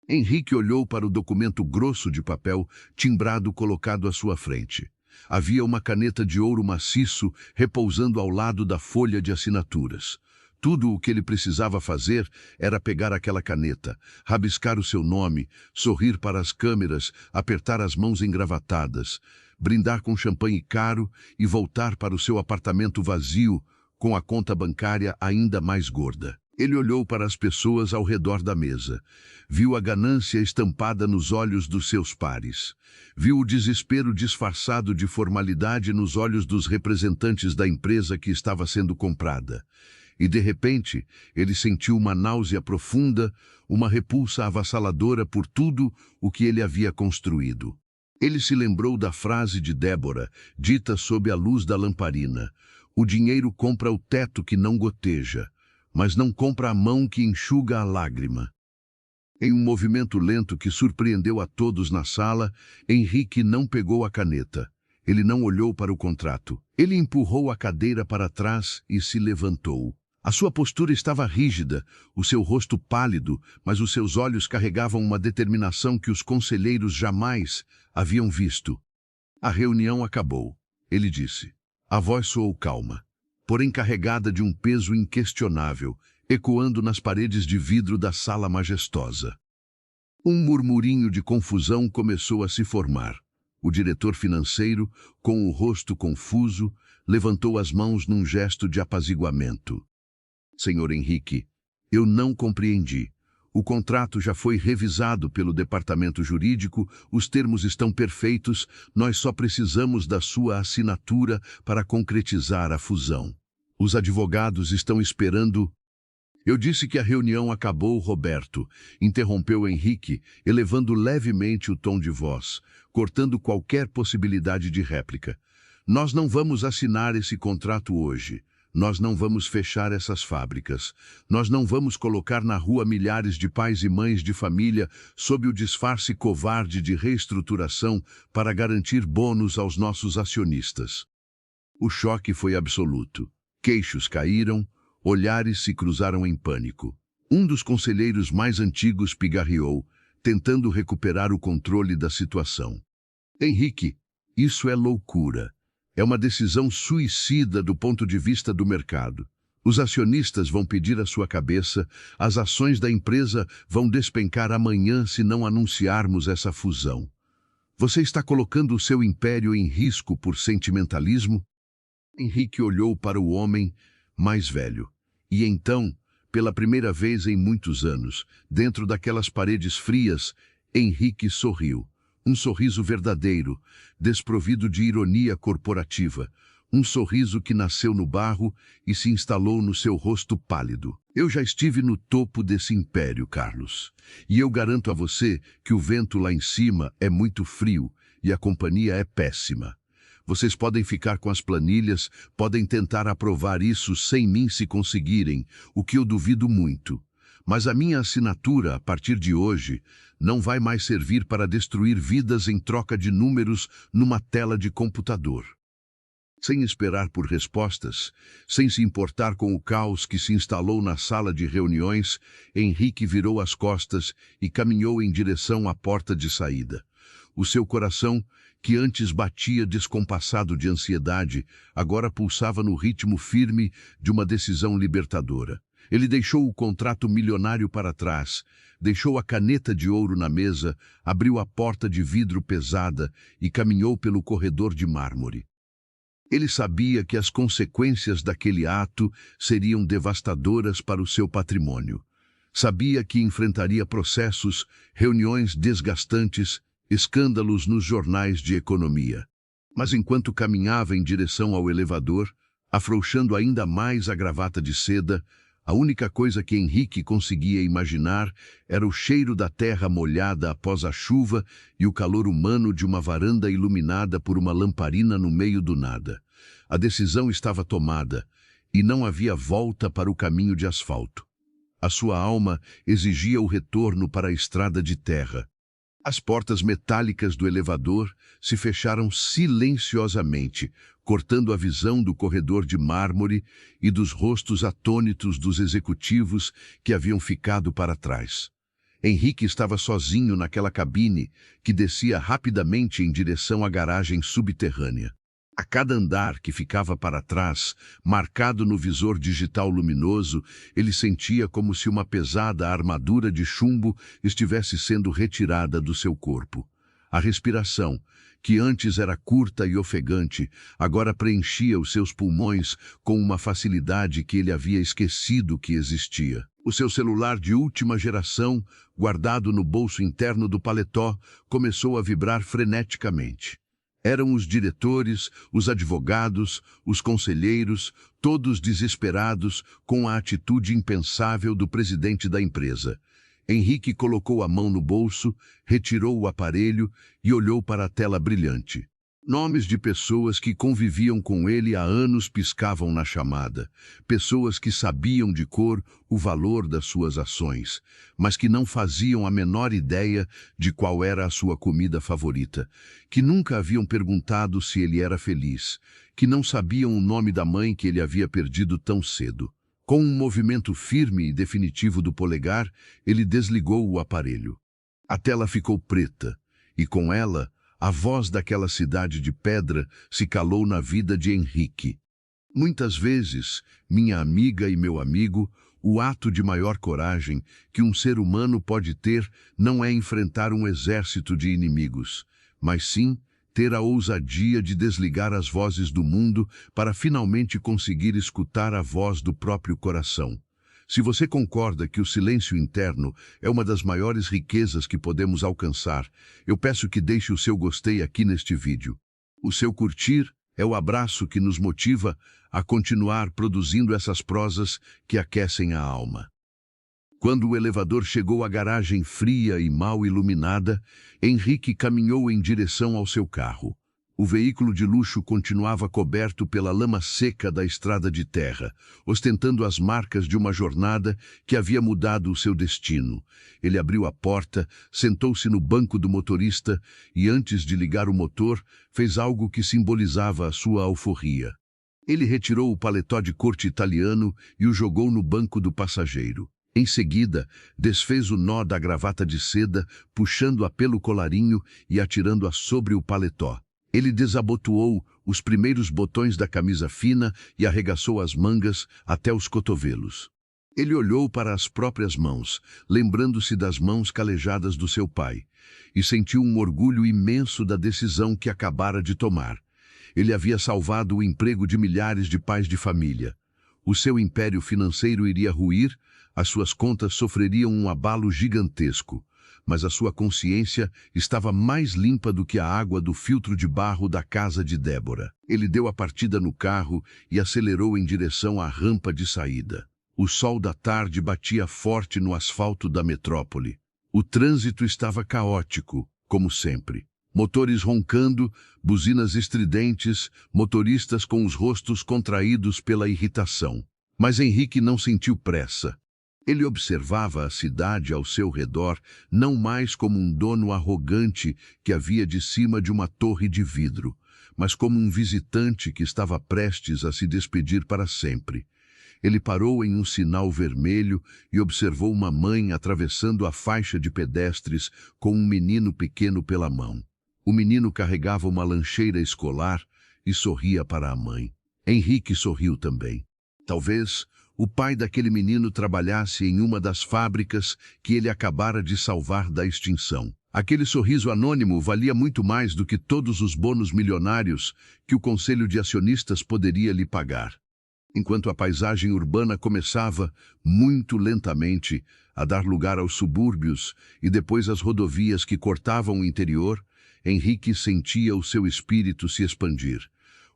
Henrique olhou para o documento grosso de papel timbrado colocado à sua frente. Havia uma caneta de ouro maciço repousando ao lado da folha de assinaturas. Tudo o que ele precisava fazer era pegar aquela caneta, rabiscar o seu nome, sorrir para as câmeras, apertar as mãos engravatadas, brindar com champanhe caro e voltar para o seu apartamento vazio, com a conta bancária ainda mais gorda. Ele olhou para as pessoas ao redor da mesa. Viu a ganância estampada nos olhos dos seus pares. Viu o desespero disfarçado de formalidade nos olhos dos representantes da empresa que estava sendo comprada. E, de repente, ele sentiu uma náusea profunda, uma repulsa avassaladora por tudo o que ele havia construído. Ele se lembrou da frase de Débora, dita sob a luz da lamparina: "O dinheiro compra o teto que não goteja, mas não compra a mão que enxuga a lágrima." Em um movimento lento que surpreendeu a todos na sala, Henrique não pegou a caneta. Ele não olhou para o contrato. Ele empurrou a cadeira para trás e se levantou. A sua postura estava rígida, o seu rosto pálido, mas os seus olhos carregavam uma determinação que os conselheiros jamais haviam visto. A reunião acabou, ele disse. A voz soou calma, porém carregada de um peso inquestionável, ecoando nas paredes de vidro da sala majestosa. Um murmurinho de confusão começou a se formar. O diretor financeiro, com o rosto confuso, levantou as mãos num gesto de apaziguamento. Senhor Henrique, eu não compreendi. O contrato já foi revisado pelo departamento jurídico, os termos estão perfeitos, nós só precisamos da sua assinatura para concretizar a fusão. Os advogados estão esperando... Eu disse que a reunião acabou, Roberto, interrompeu Henrique, elevando levemente o tom de voz, cortando qualquer possibilidade de réplica. Nós não vamos assinar esse contrato hoje. Nós não vamos fechar essas fábricas. Nós não vamos colocar na rua milhares de pais e mães de família sob o disfarce covarde de reestruturação para garantir bônus aos nossos acionistas. O choque foi absoluto. Queixos caíram, olhares se cruzaram em pânico. Um dos conselheiros mais antigos pigarreou, tentando recuperar o controle da situação. Henrique, isso é loucura. É uma decisão suicida do ponto de vista do mercado. Os acionistas vão pedir a sua cabeça, as ações da empresa vão despencar amanhã se não anunciarmos essa fusão. Você está colocando o seu império em risco por sentimentalismo? Henrique olhou para o homem mais velho. E então, pela primeira vez em muitos anos, dentro daquelas paredes frias, Henrique sorriu. Um sorriso verdadeiro, desprovido de ironia corporativa. Um sorriso que nasceu no barro e se instalou no seu rosto pálido. Eu já estive no topo desse império, Carlos. E eu garanto a você que o vento lá em cima é muito frio e a companhia é péssima. Vocês podem ficar com as planilhas, podem tentar aprovar isso sem mim se conseguirem, o que eu duvido muito. Mas a minha assinatura, a partir de hoje, não vai mais servir para destruir vidas em troca de números numa tela de computador. Sem esperar por respostas, sem se importar com o caos que se instalou na sala de reuniões, Henrique virou as costas e caminhou em direção à porta de saída. O seu coração, que antes batia descompassado de ansiedade, agora pulsava no ritmo firme de uma decisão libertadora. Ele deixou o contrato milionário para trás, deixou a caneta de ouro na mesa, abriu a porta de vidro pesada e caminhou pelo corredor de mármore. Ele sabia que as consequências daquele ato seriam devastadoras para o seu patrimônio. Sabia que enfrentaria processos, reuniões desgastantes, escândalos nos jornais de economia. Mas enquanto caminhava em direção ao elevador, afrouxando ainda mais a gravata de seda, a única coisa que Henrique conseguia imaginar era o cheiro da terra molhada após a chuva e o calor humano de uma varanda iluminada por uma lamparina no meio do nada. A decisão estava tomada, e não havia volta para o caminho de asfalto. A sua alma exigia o retorno para a estrada de terra. As portas metálicas do elevador se fecharam silenciosamente, cortando a visão do corredor de mármore e dos rostos atônitos dos executivos que haviam ficado para trás. Henrique estava sozinho naquela cabine que descia rapidamente em direção à garagem subterrânea. A cada andar que ficava para trás, marcado no visor digital luminoso, ele sentia como se uma pesada armadura de chumbo estivesse sendo retirada do seu corpo. A respiração, que antes era curta e ofegante, agora preenchia os seus pulmões com uma facilidade que ele havia esquecido que existia. O seu celular de última geração, guardado no bolso interno do paletó, começou a vibrar freneticamente. Eram os diretores, os advogados, os conselheiros, todos desesperados com a atitude impensável do presidente da empresa. Henrique colocou a mão no bolso, retirou o aparelho e olhou para a tela brilhante. Nomes de pessoas que conviviam com ele há anos piscavam na chamada. Pessoas que sabiam de cor o valor das suas ações, mas que não faziam a menor ideia de qual era a sua comida favorita, que nunca haviam perguntado se ele era feliz, que não sabiam o nome da mãe que ele havia perdido tão cedo. Com um movimento firme e definitivo do polegar, ele desligou o aparelho. A tela ficou preta, e com ela, a voz daquela cidade de pedra se calou na vida de Henrique. Muitas vezes, minha amiga e meu amigo, o ato de maior coragem que um ser humano pode ter não é enfrentar um exército de inimigos, mas sim ter a ousadia de desligar as vozes do mundo para finalmente conseguir escutar a voz do próprio coração. Se você concorda que o silêncio interno é uma das maiores riquezas que podemos alcançar, eu peço que deixe o seu gostei aqui neste vídeo. O seu curtir é o abraço que nos motiva a continuar produzindo essas prosas que aquecem a alma. Quando o elevador chegou à garagem fria e mal iluminada, Henrique caminhou em direção ao seu carro. O veículo de luxo continuava coberto pela lama seca da estrada de terra, ostentando as marcas de uma jornada que havia mudado o seu destino. Ele abriu a porta, sentou-se no banco do motorista e, antes de ligar o motor, fez algo que simbolizava a sua alforria. Ele retirou o paletó de corte italiano e o jogou no banco do passageiro. Em seguida, desfez o nó da gravata de seda, puxando-a pelo colarinho e atirando-a sobre o paletó. Ele desabotoou os primeiros botões da camisa fina e arregaçou as mangas até os cotovelos. Ele olhou para as próprias mãos, lembrando-se das mãos calejadas do seu pai, e sentiu um orgulho imenso da decisão que acabara de tomar. Ele havia salvado o emprego de milhares de pais de família. O seu império financeiro iria ruir, as suas contas sofreriam um abalo gigantesco. Mas a sua consciência estava mais limpa do que a água do filtro de barro da casa de Débora. Ele deu a partida no carro e acelerou em direção à rampa de saída. O sol da tarde batia forte no asfalto da metrópole. O trânsito estava caótico, como sempre. Motores roncando, buzinas estridentes, motoristas com os rostos contraídos pela irritação. Mas Henrique não sentiu pressa. Ele observava a cidade ao seu redor não mais como um dono arrogante que havia de cima de uma torre de vidro, mas como um visitante que estava prestes a se despedir para sempre. Ele parou em um sinal vermelho e observou uma mãe atravessando a faixa de pedestres com um menino pequeno pela mão. O menino carregava uma lancheira escolar e sorria para a mãe. Henrique sorriu também. Talvez o pai daquele menino trabalhasse em uma das fábricas que ele acabara de salvar da extinção. Aquele sorriso anônimo valia muito mais do que todos os bônus milionários que o conselho de acionistas poderia lhe pagar. enquanto a paisagem urbana começava, muito lentamente, a dar lugar aos subúrbios e depois às rodovias que cortavam o interior, Henrique sentia o seu espírito se expandir.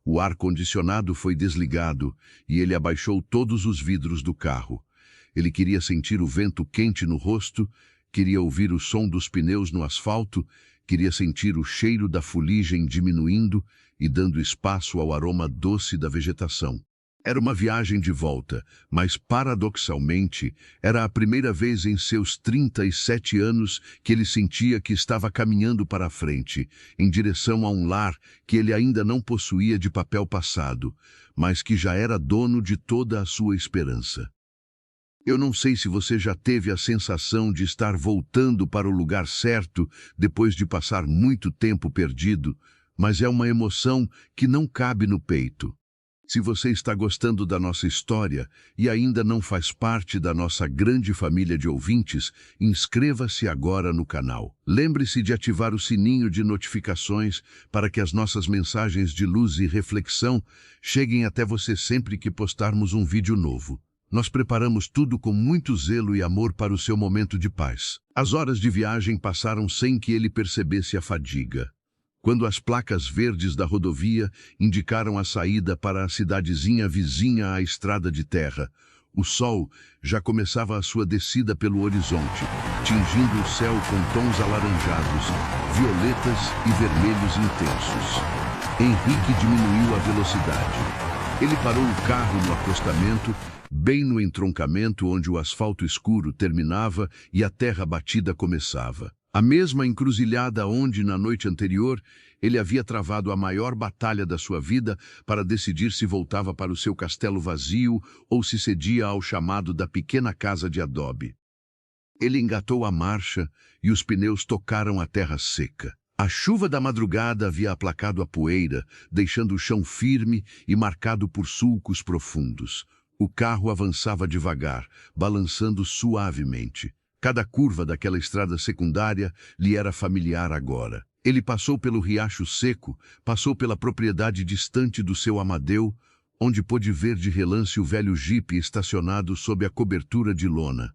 O ar-condicionado foi desligado e ele abaixou todos os vidros do carro. Ele queria sentir o vento quente no rosto, queria ouvir o som dos pneus no asfalto, queria sentir o cheiro da fuligem diminuindo e dando espaço ao aroma doce da vegetação. Era uma viagem de volta, mas, paradoxalmente, era a primeira vez em seus 37 anos que ele sentia que estava caminhando para a frente, em direção a um lar que ele ainda não possuía de papel passado, mas que já era dono de toda a sua esperança. Eu não sei se você já teve a sensação de estar voltando para o lugar certo depois de passar muito tempo perdido, mas é uma emoção que não cabe no peito. Se você está gostando da nossa história e ainda não faz parte da nossa grande família de ouvintes, inscreva-se agora no canal. Lembre-se de ativar o sininho de notificações para que as nossas mensagens de luz e reflexão cheguem até você sempre que postarmos um vídeo novo. Nós preparamos tudo com muito zelo e amor para o seu momento de paz. As horas de viagem passaram sem que ele percebesse a fadiga. Quando as placas verdes da rodovia indicaram a saída para a cidadezinha vizinha à estrada de terra, o sol já começava a sua descida pelo horizonte, tingindo o céu com tons alaranjados, violetas e vermelhos intensos. Henrique diminuiu a velocidade. Ele parou o carro no acostamento, bem no entroncamento onde o asfalto escuro terminava e a terra batida começava. A mesma encruzilhada onde, na noite anterior, ele havia travado a maior batalha da sua vida para decidir se voltava para o seu castelo vazio ou se cedia ao chamado da pequena casa de adobe. Ele engatou a marcha e os pneus tocaram a terra seca. A chuva da madrugada havia aplacado a poeira, deixando o chão firme e marcado por sulcos profundos. O carro avançava devagar, balançando suavemente. Cada curva daquela estrada secundária lhe era familiar agora. Ele passou pelo riacho seco, passou pela propriedade distante do seu Amadeu, onde pôde ver de relance o velho jipe estacionado sob a cobertura de lona.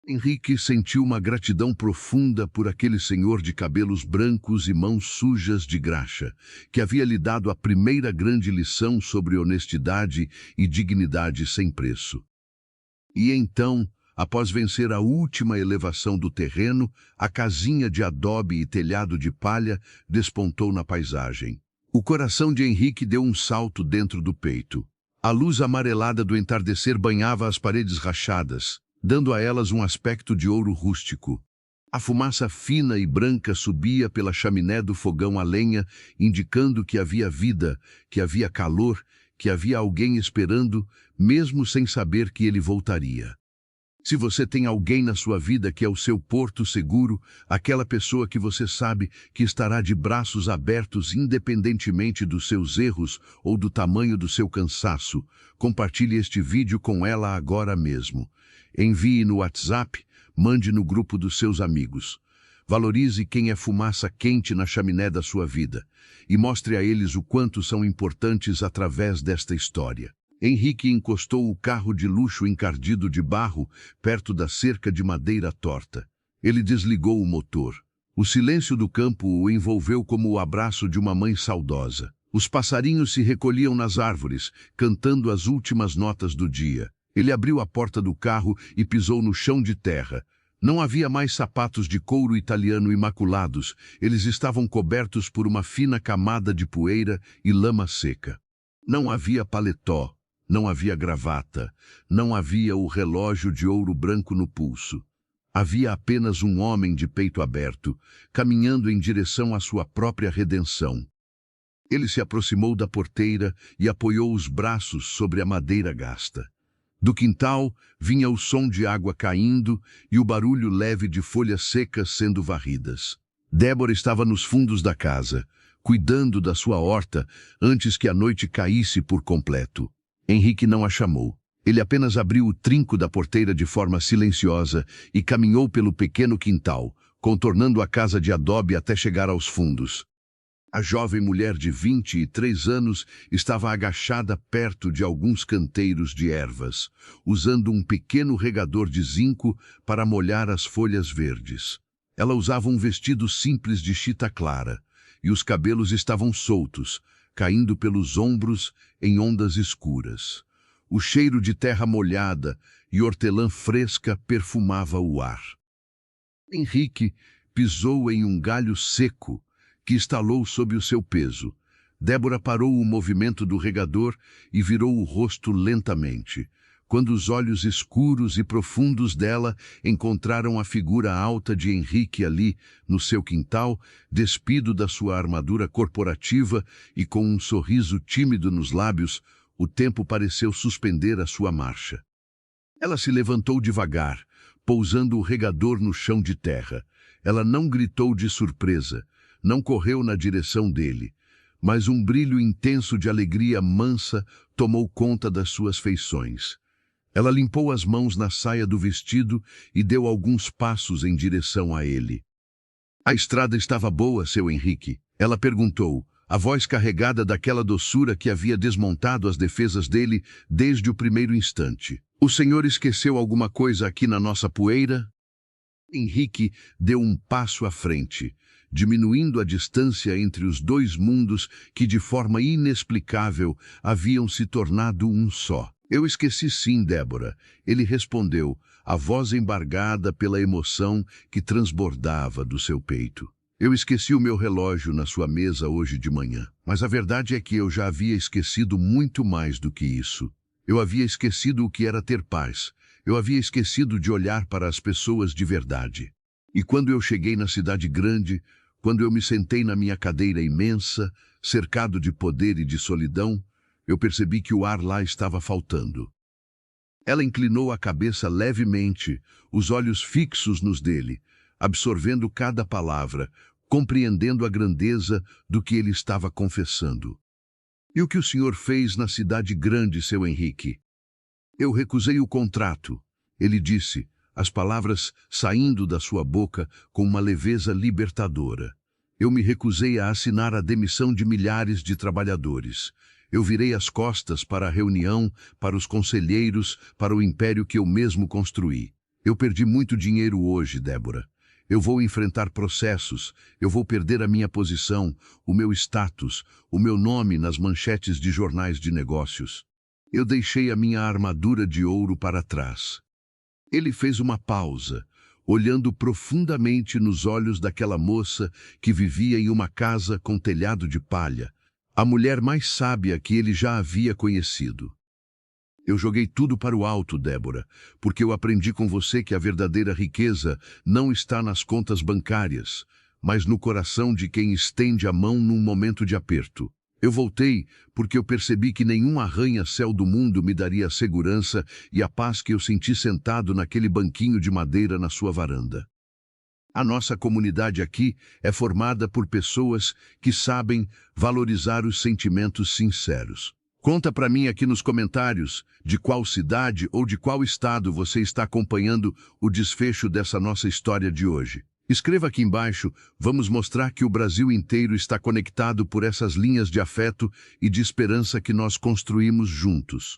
Henrique sentiu uma gratidão profunda por aquele senhor de cabelos brancos e mãos sujas de graxa, que havia lhe dado a primeira grande lição sobre honestidade e dignidade sem preço. E então, após vencer a última elevação do terreno, a casinha de adobe e telhado de palha despontou na paisagem. O coração de Henrique deu um salto dentro do peito. A luz amarelada do entardecer banhava as paredes rachadas, dando a elas um aspecto de ouro rústico. A fumaça fina e branca subia pela chaminé do fogão a lenha, indicando que havia vida, que havia calor, que havia alguém esperando, mesmo sem saber que ele voltaria. Se você tem alguém na sua vida que é o seu porto seguro, aquela pessoa que você sabe que estará de braços abertos independentemente dos seus erros ou do tamanho do seu cansaço, compartilhe este vídeo com ela agora mesmo. Envie no WhatsApp, mande no grupo dos seus amigos. Valorize quem é fumaça quente na chaminé da sua vida e mostre a eles o quanto são importantes através desta história. Henrique encostou o carro de luxo encardido de barro perto da cerca de madeira torta. Ele desligou o motor. O silêncio do campo o envolveu como o abraço de uma mãe saudosa. Os passarinhos se recolhiam nas árvores, cantando as últimas notas do dia. Ele abriu a porta do carro e pisou no chão de terra. Não havia mais sapatos de couro italiano imaculados. Eles estavam cobertos por uma fina camada de poeira e lama seca. Não havia paletó. Não havia gravata, não havia o relógio de ouro branco no pulso. Havia apenas um homem de peito aberto, caminhando em direção à sua própria redenção. Ele se aproximou da porteira e apoiou os braços sobre a madeira gasta. Do quintal vinha o som de água caindo e o barulho leve de folhas secas sendo varridas. Débora estava nos fundos da casa, cuidando da sua horta antes que a noite caísse por completo. Henrique não a chamou. Ele apenas abriu o trinco da porteira de forma silenciosa e caminhou pelo pequeno quintal, contornando a casa de adobe até chegar aos fundos. A jovem mulher de 23 anos estava agachada perto de alguns canteiros de ervas, usando um pequeno regador de zinco para molhar as folhas verdes. Ela usava um vestido simples de chita clara, e os cabelos estavam soltos, caindo pelos ombros em ondas escuras. O cheiro de terra molhada e hortelã fresca perfumava o ar. Henrique pisou em um galho seco que estalou sob o seu peso. Débora parou o movimento do regador e virou o rosto lentamente, quando os olhos escuros e profundos dela encontraram a figura alta de Henrique ali, no seu quintal, despido da sua armadura corporativa e com um sorriso tímido nos lábios. O tempo pareceu suspender a sua marcha. Ela se levantou devagar, pousando o regador no chão de terra. Ela não gritou de surpresa, não correu na direção dele, mas um brilho intenso de alegria mansa tomou conta das suas feições. Ela limpou as mãos na saia do vestido e deu alguns passos em direção a ele. A estrada estava boa, seu Henrique? Ela perguntou, a voz carregada daquela doçura que havia desmontado as defesas dele desde o primeiro instante. O senhor esqueceu alguma coisa aqui na nossa poeira? Henrique deu um passo à frente, diminuindo a distância entre os dois mundos que, de forma inexplicável, haviam se tornado um só. Eu esqueci sim, Débora, ele respondeu, a voz embargada pela emoção que transbordava do seu peito. Eu esqueci o meu relógio na sua mesa hoje de manhã, mas a verdade é que eu já havia esquecido muito mais do que isso. Eu havia esquecido o que era ter paz. Eu havia esquecido de olhar para as pessoas de verdade. E quando eu cheguei na cidade grande, quando eu me sentei na minha cadeira imensa, cercado de poder e de solidão, eu percebi que o ar lá estava faltando. Ela inclinou a cabeça levemente, os olhos fixos nos dele, absorvendo cada palavra, compreendendo a grandeza do que ele estava confessando. E o que o senhor fez na cidade grande, seu Henrique? Eu recusei o contrato, ele disse, as palavras saindo da sua boca com uma leveza libertadora. Eu me recusei a assinar a demissão de milhares de trabalhadores. Eu virei as costas para a reunião, para os conselheiros, para o império que eu mesmo construí. Eu perdi muito dinheiro hoje, Débora. Eu vou enfrentar processos, eu vou perder a minha posição, o meu status, o meu nome nas manchetes de jornais de negócios. Eu deixei a minha armadura de ouro para trás. Ele fez uma pausa, olhando profundamente nos olhos daquela moça que vivia em uma casa com telhado de palha, a mulher mais sábia que ele já havia conhecido. Eu joguei tudo para o alto, Débora, porque eu aprendi com você que a verdadeira riqueza não está nas contas bancárias, mas no coração de quem estende a mão num momento de aperto. Eu voltei porque eu percebi que nenhum arranha-céu do mundo me daria a segurança e a paz que eu senti sentado naquele banquinho de madeira na sua varanda. A nossa comunidade aqui é formada por pessoas que sabem valorizar os sentimentos sinceros. Conta para mim aqui nos comentários de qual cidade ou de qual estado você está acompanhando o desfecho dessa nossa história de hoje. Escreva aqui embaixo, vamos mostrar que o Brasil inteiro está conectado por essas linhas de afeto e de esperança que nós construímos juntos.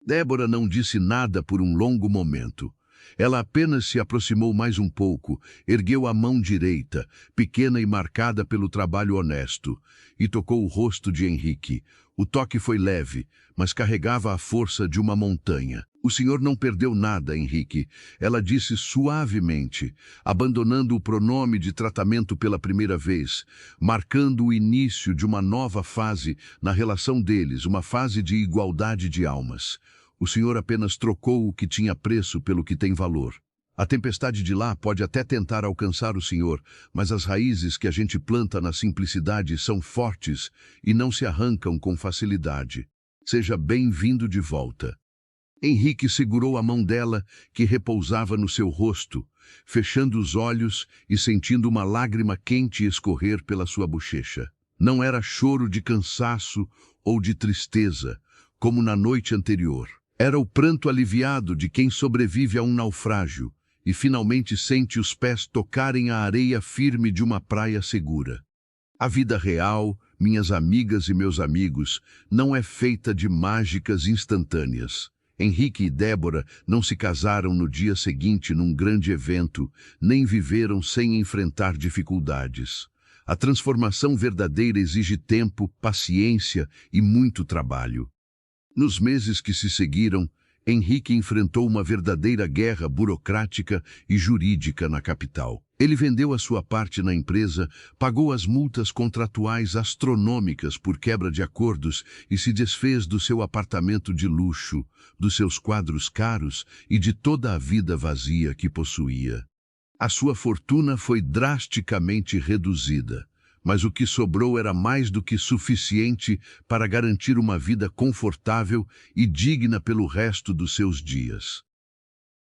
Débora não disse nada por um longo momento. Ela apenas se aproximou mais um pouco, ergueu a mão direita, pequena e marcada pelo trabalho honesto, e tocou o rosto de Henrique. O toque foi leve, mas carregava a força de uma montanha. O senhor não perdeu nada, Henrique, ela disse suavemente, abandonando o pronome de tratamento pela primeira vez, marcando o início de uma nova fase na relação deles, uma fase de igualdade de almas. O senhor apenas trocou o que tinha preço pelo que tem valor. A tempestade de lá pode até tentar alcançar o senhor, mas as raízes que a gente planta na simplicidade são fortes e não se arrancam com facilidade. Seja bem-vindo de volta. Henrique segurou a mão dela, que repousava no seu rosto, fechando os olhos e sentindo uma lágrima quente escorrer pela sua bochecha. Não era choro de cansaço ou de tristeza, como na noite anterior. Era o pranto aliviado de quem sobrevive a um naufrágio e finalmente sente os pés tocarem a areia firme de uma praia segura. A vida real, minhas amigas e meus amigos, não é feita de mágicas instantâneas. Henrique e Débora não se casaram no dia seguinte num grande evento, nem viveram sem enfrentar dificuldades. A transformação verdadeira exige tempo, paciência e muito trabalho. Nos meses que se seguiram, Henrique enfrentou uma verdadeira guerra burocrática e jurídica na capital. Ele vendeu a sua parte na empresa, pagou as multas contratuais astronômicas por quebra de acordos e se desfez do seu apartamento de luxo, dos seus quadros caros e de toda a vida vazia que possuía. A sua fortuna foi drasticamente reduzida, mas o que sobrou era mais do que suficiente para garantir uma vida confortável e digna pelo resto dos seus dias.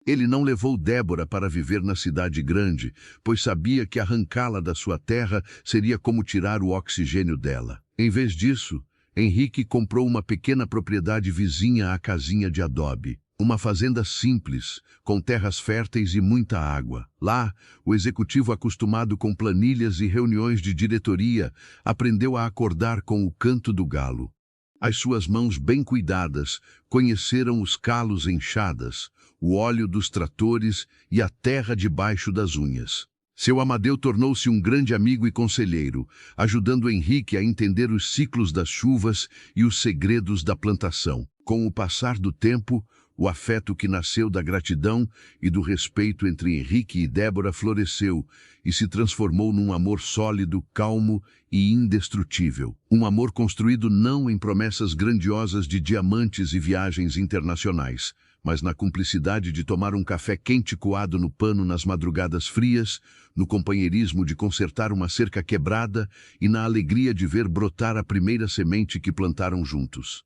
Ele não levou Débora para viver na cidade grande, pois sabia que arrancá-la da sua terra seria como tirar o oxigênio dela. Em vez disso, Henrique comprou uma pequena propriedade vizinha à casinha de adobe. Uma fazenda simples, com terras férteis e muita água. Lá, o executivo, acostumado com planilhas e reuniões de diretoria, aprendeu a acordar com o canto do galo. As suas mãos bem cuidadas conheceram os calos enxadas, o óleo dos tratores e a terra debaixo das unhas. Seu Amadeu tornou-se um grande amigo e conselheiro, ajudando Henrique a entender os ciclos das chuvas e os segredos da plantação. Com o passar do tempo, o afeto que nasceu da gratidão e do respeito entre Henrique e Débora floresceu e se transformou num amor sólido, calmo e indestrutível. Um amor construído não em promessas grandiosas de diamantes e viagens internacionais, mas na cumplicidade de tomar um café quente coado no pano nas madrugadas frias, no companheirismo de consertar uma cerca quebrada e na alegria de ver brotar a primeira semente que plantaram juntos.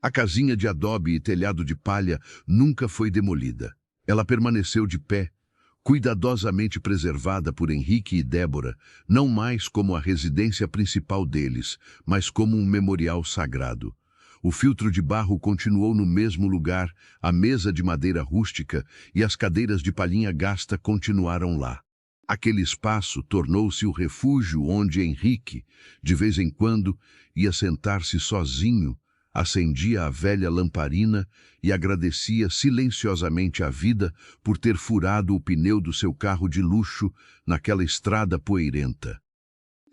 A casinha de adobe e telhado de palha nunca foi demolida. Ela permaneceu de pé, cuidadosamente preservada por Henrique e Débora, não mais como a residência principal deles, mas como um memorial sagrado. O filtro de barro continuou no mesmo lugar, a mesa de madeira rústica e as cadeiras de palhinha gasta continuaram lá. Aquele espaço tornou-se o refúgio onde Henrique, de vez em quando, ia sentar-se sozinho, acendia a velha lamparina e agradecia silenciosamente à vida por ter furado o pneu do seu carro de luxo naquela estrada poeirenta.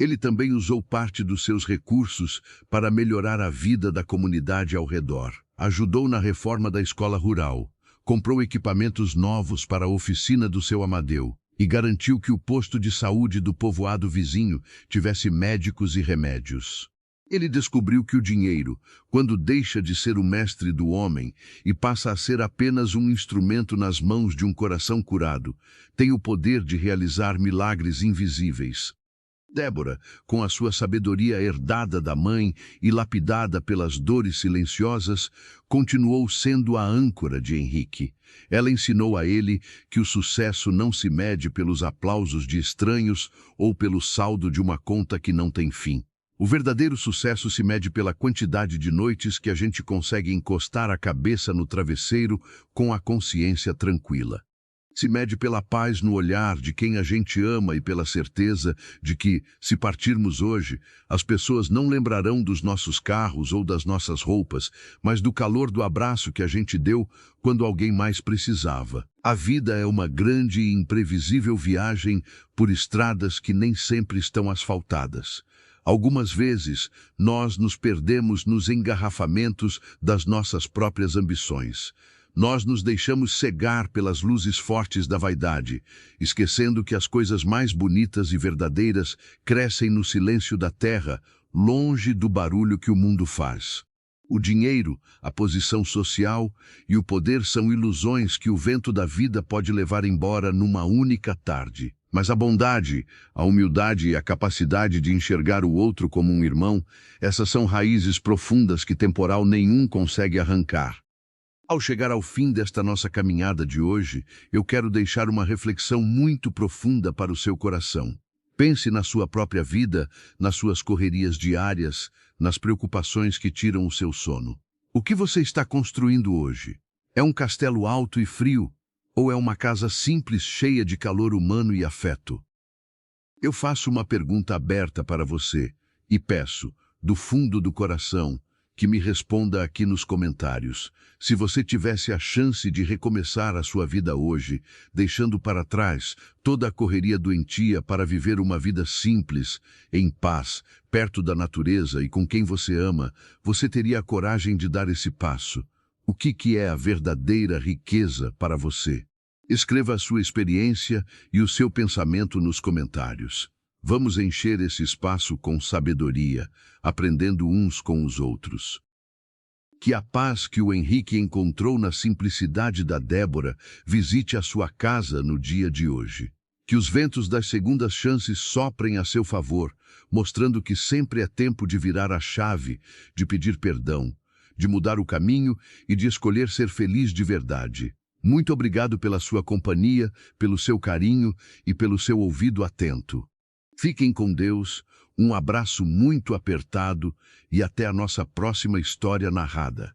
Ele também usou parte dos seus recursos para melhorar a vida da comunidade ao redor. Ajudou na reforma da escola rural, comprou equipamentos novos para a oficina do seu Amadeu e garantiu que o posto de saúde do povoado vizinho tivesse médicos e remédios. Ele descobriu que o dinheiro, quando deixa de ser o mestre do homem e passa a ser apenas um instrumento nas mãos de um coração curado, tem o poder de realizar milagres invisíveis. Débora, com a sua sabedoria herdada da mãe e lapidada pelas dores silenciosas, continuou sendo a âncora de Henrique. Ela ensinou a ele que o sucesso não se mede pelos aplausos de estranhos ou pelo saldo de uma conta que não tem fim. O verdadeiro sucesso se mede pela quantidade de noites que a gente consegue encostar a cabeça no travesseiro com a consciência tranquila. Se mede pela paz no olhar de quem a gente ama e pela certeza de que, se partirmos hoje, as pessoas não lembrarão dos nossos carros ou das nossas roupas, mas do calor do abraço que a gente deu quando alguém mais precisava. A vida é uma grande e imprevisível viagem por estradas que nem sempre estão asfaltadas. Algumas vezes, nós nos perdemos nos engarrafamentos das nossas próprias ambições. Nós nos deixamos cegar pelas luzes fortes da vaidade, esquecendo que as coisas mais bonitas e verdadeiras crescem no silêncio da terra, longe do barulho que o mundo faz. O dinheiro, a posição social e o poder são ilusões que o vento da vida pode levar embora numa única tarde. Mas a bondade, a humildade e a capacidade de enxergar o outro como um irmão, essas são raízes profundas que temporal nenhum consegue arrancar. Ao chegar ao fim desta nossa caminhada de hoje, eu quero deixar uma reflexão muito profunda para o seu coração. Pense na sua própria vida, nas suas correrias diárias, nas preocupações que tiram o seu sono. O que você está construindo hoje? É um castelo alto e frio? Ou é uma casa simples cheia de calor humano e afeto? Eu faço uma pergunta aberta para você e peço, do fundo do coração, que me responda aqui nos comentários. Se você tivesse a chance de recomeçar a sua vida hoje, deixando para trás toda a correria doentia para viver uma vida simples, em paz, perto da natureza e com quem você ama, você teria a coragem de dar esse passo? O que é a verdadeira riqueza para você? Escreva a sua experiência e o seu pensamento nos comentários. Vamos encher esse espaço com sabedoria, aprendendo uns com os outros. Que a paz que o Henrique encontrou na simplicidade da Débora visite a sua casa no dia de hoje. Que os ventos das segundas chances soprem a seu favor, mostrando que sempre é tempo de virar a chave, de pedir perdão, de mudar o caminho e de escolher ser feliz de verdade. Muito obrigado pela sua companhia, pelo seu carinho e pelo seu ouvido atento. Fiquem com Deus, um abraço muito apertado e até a nossa próxima história narrada.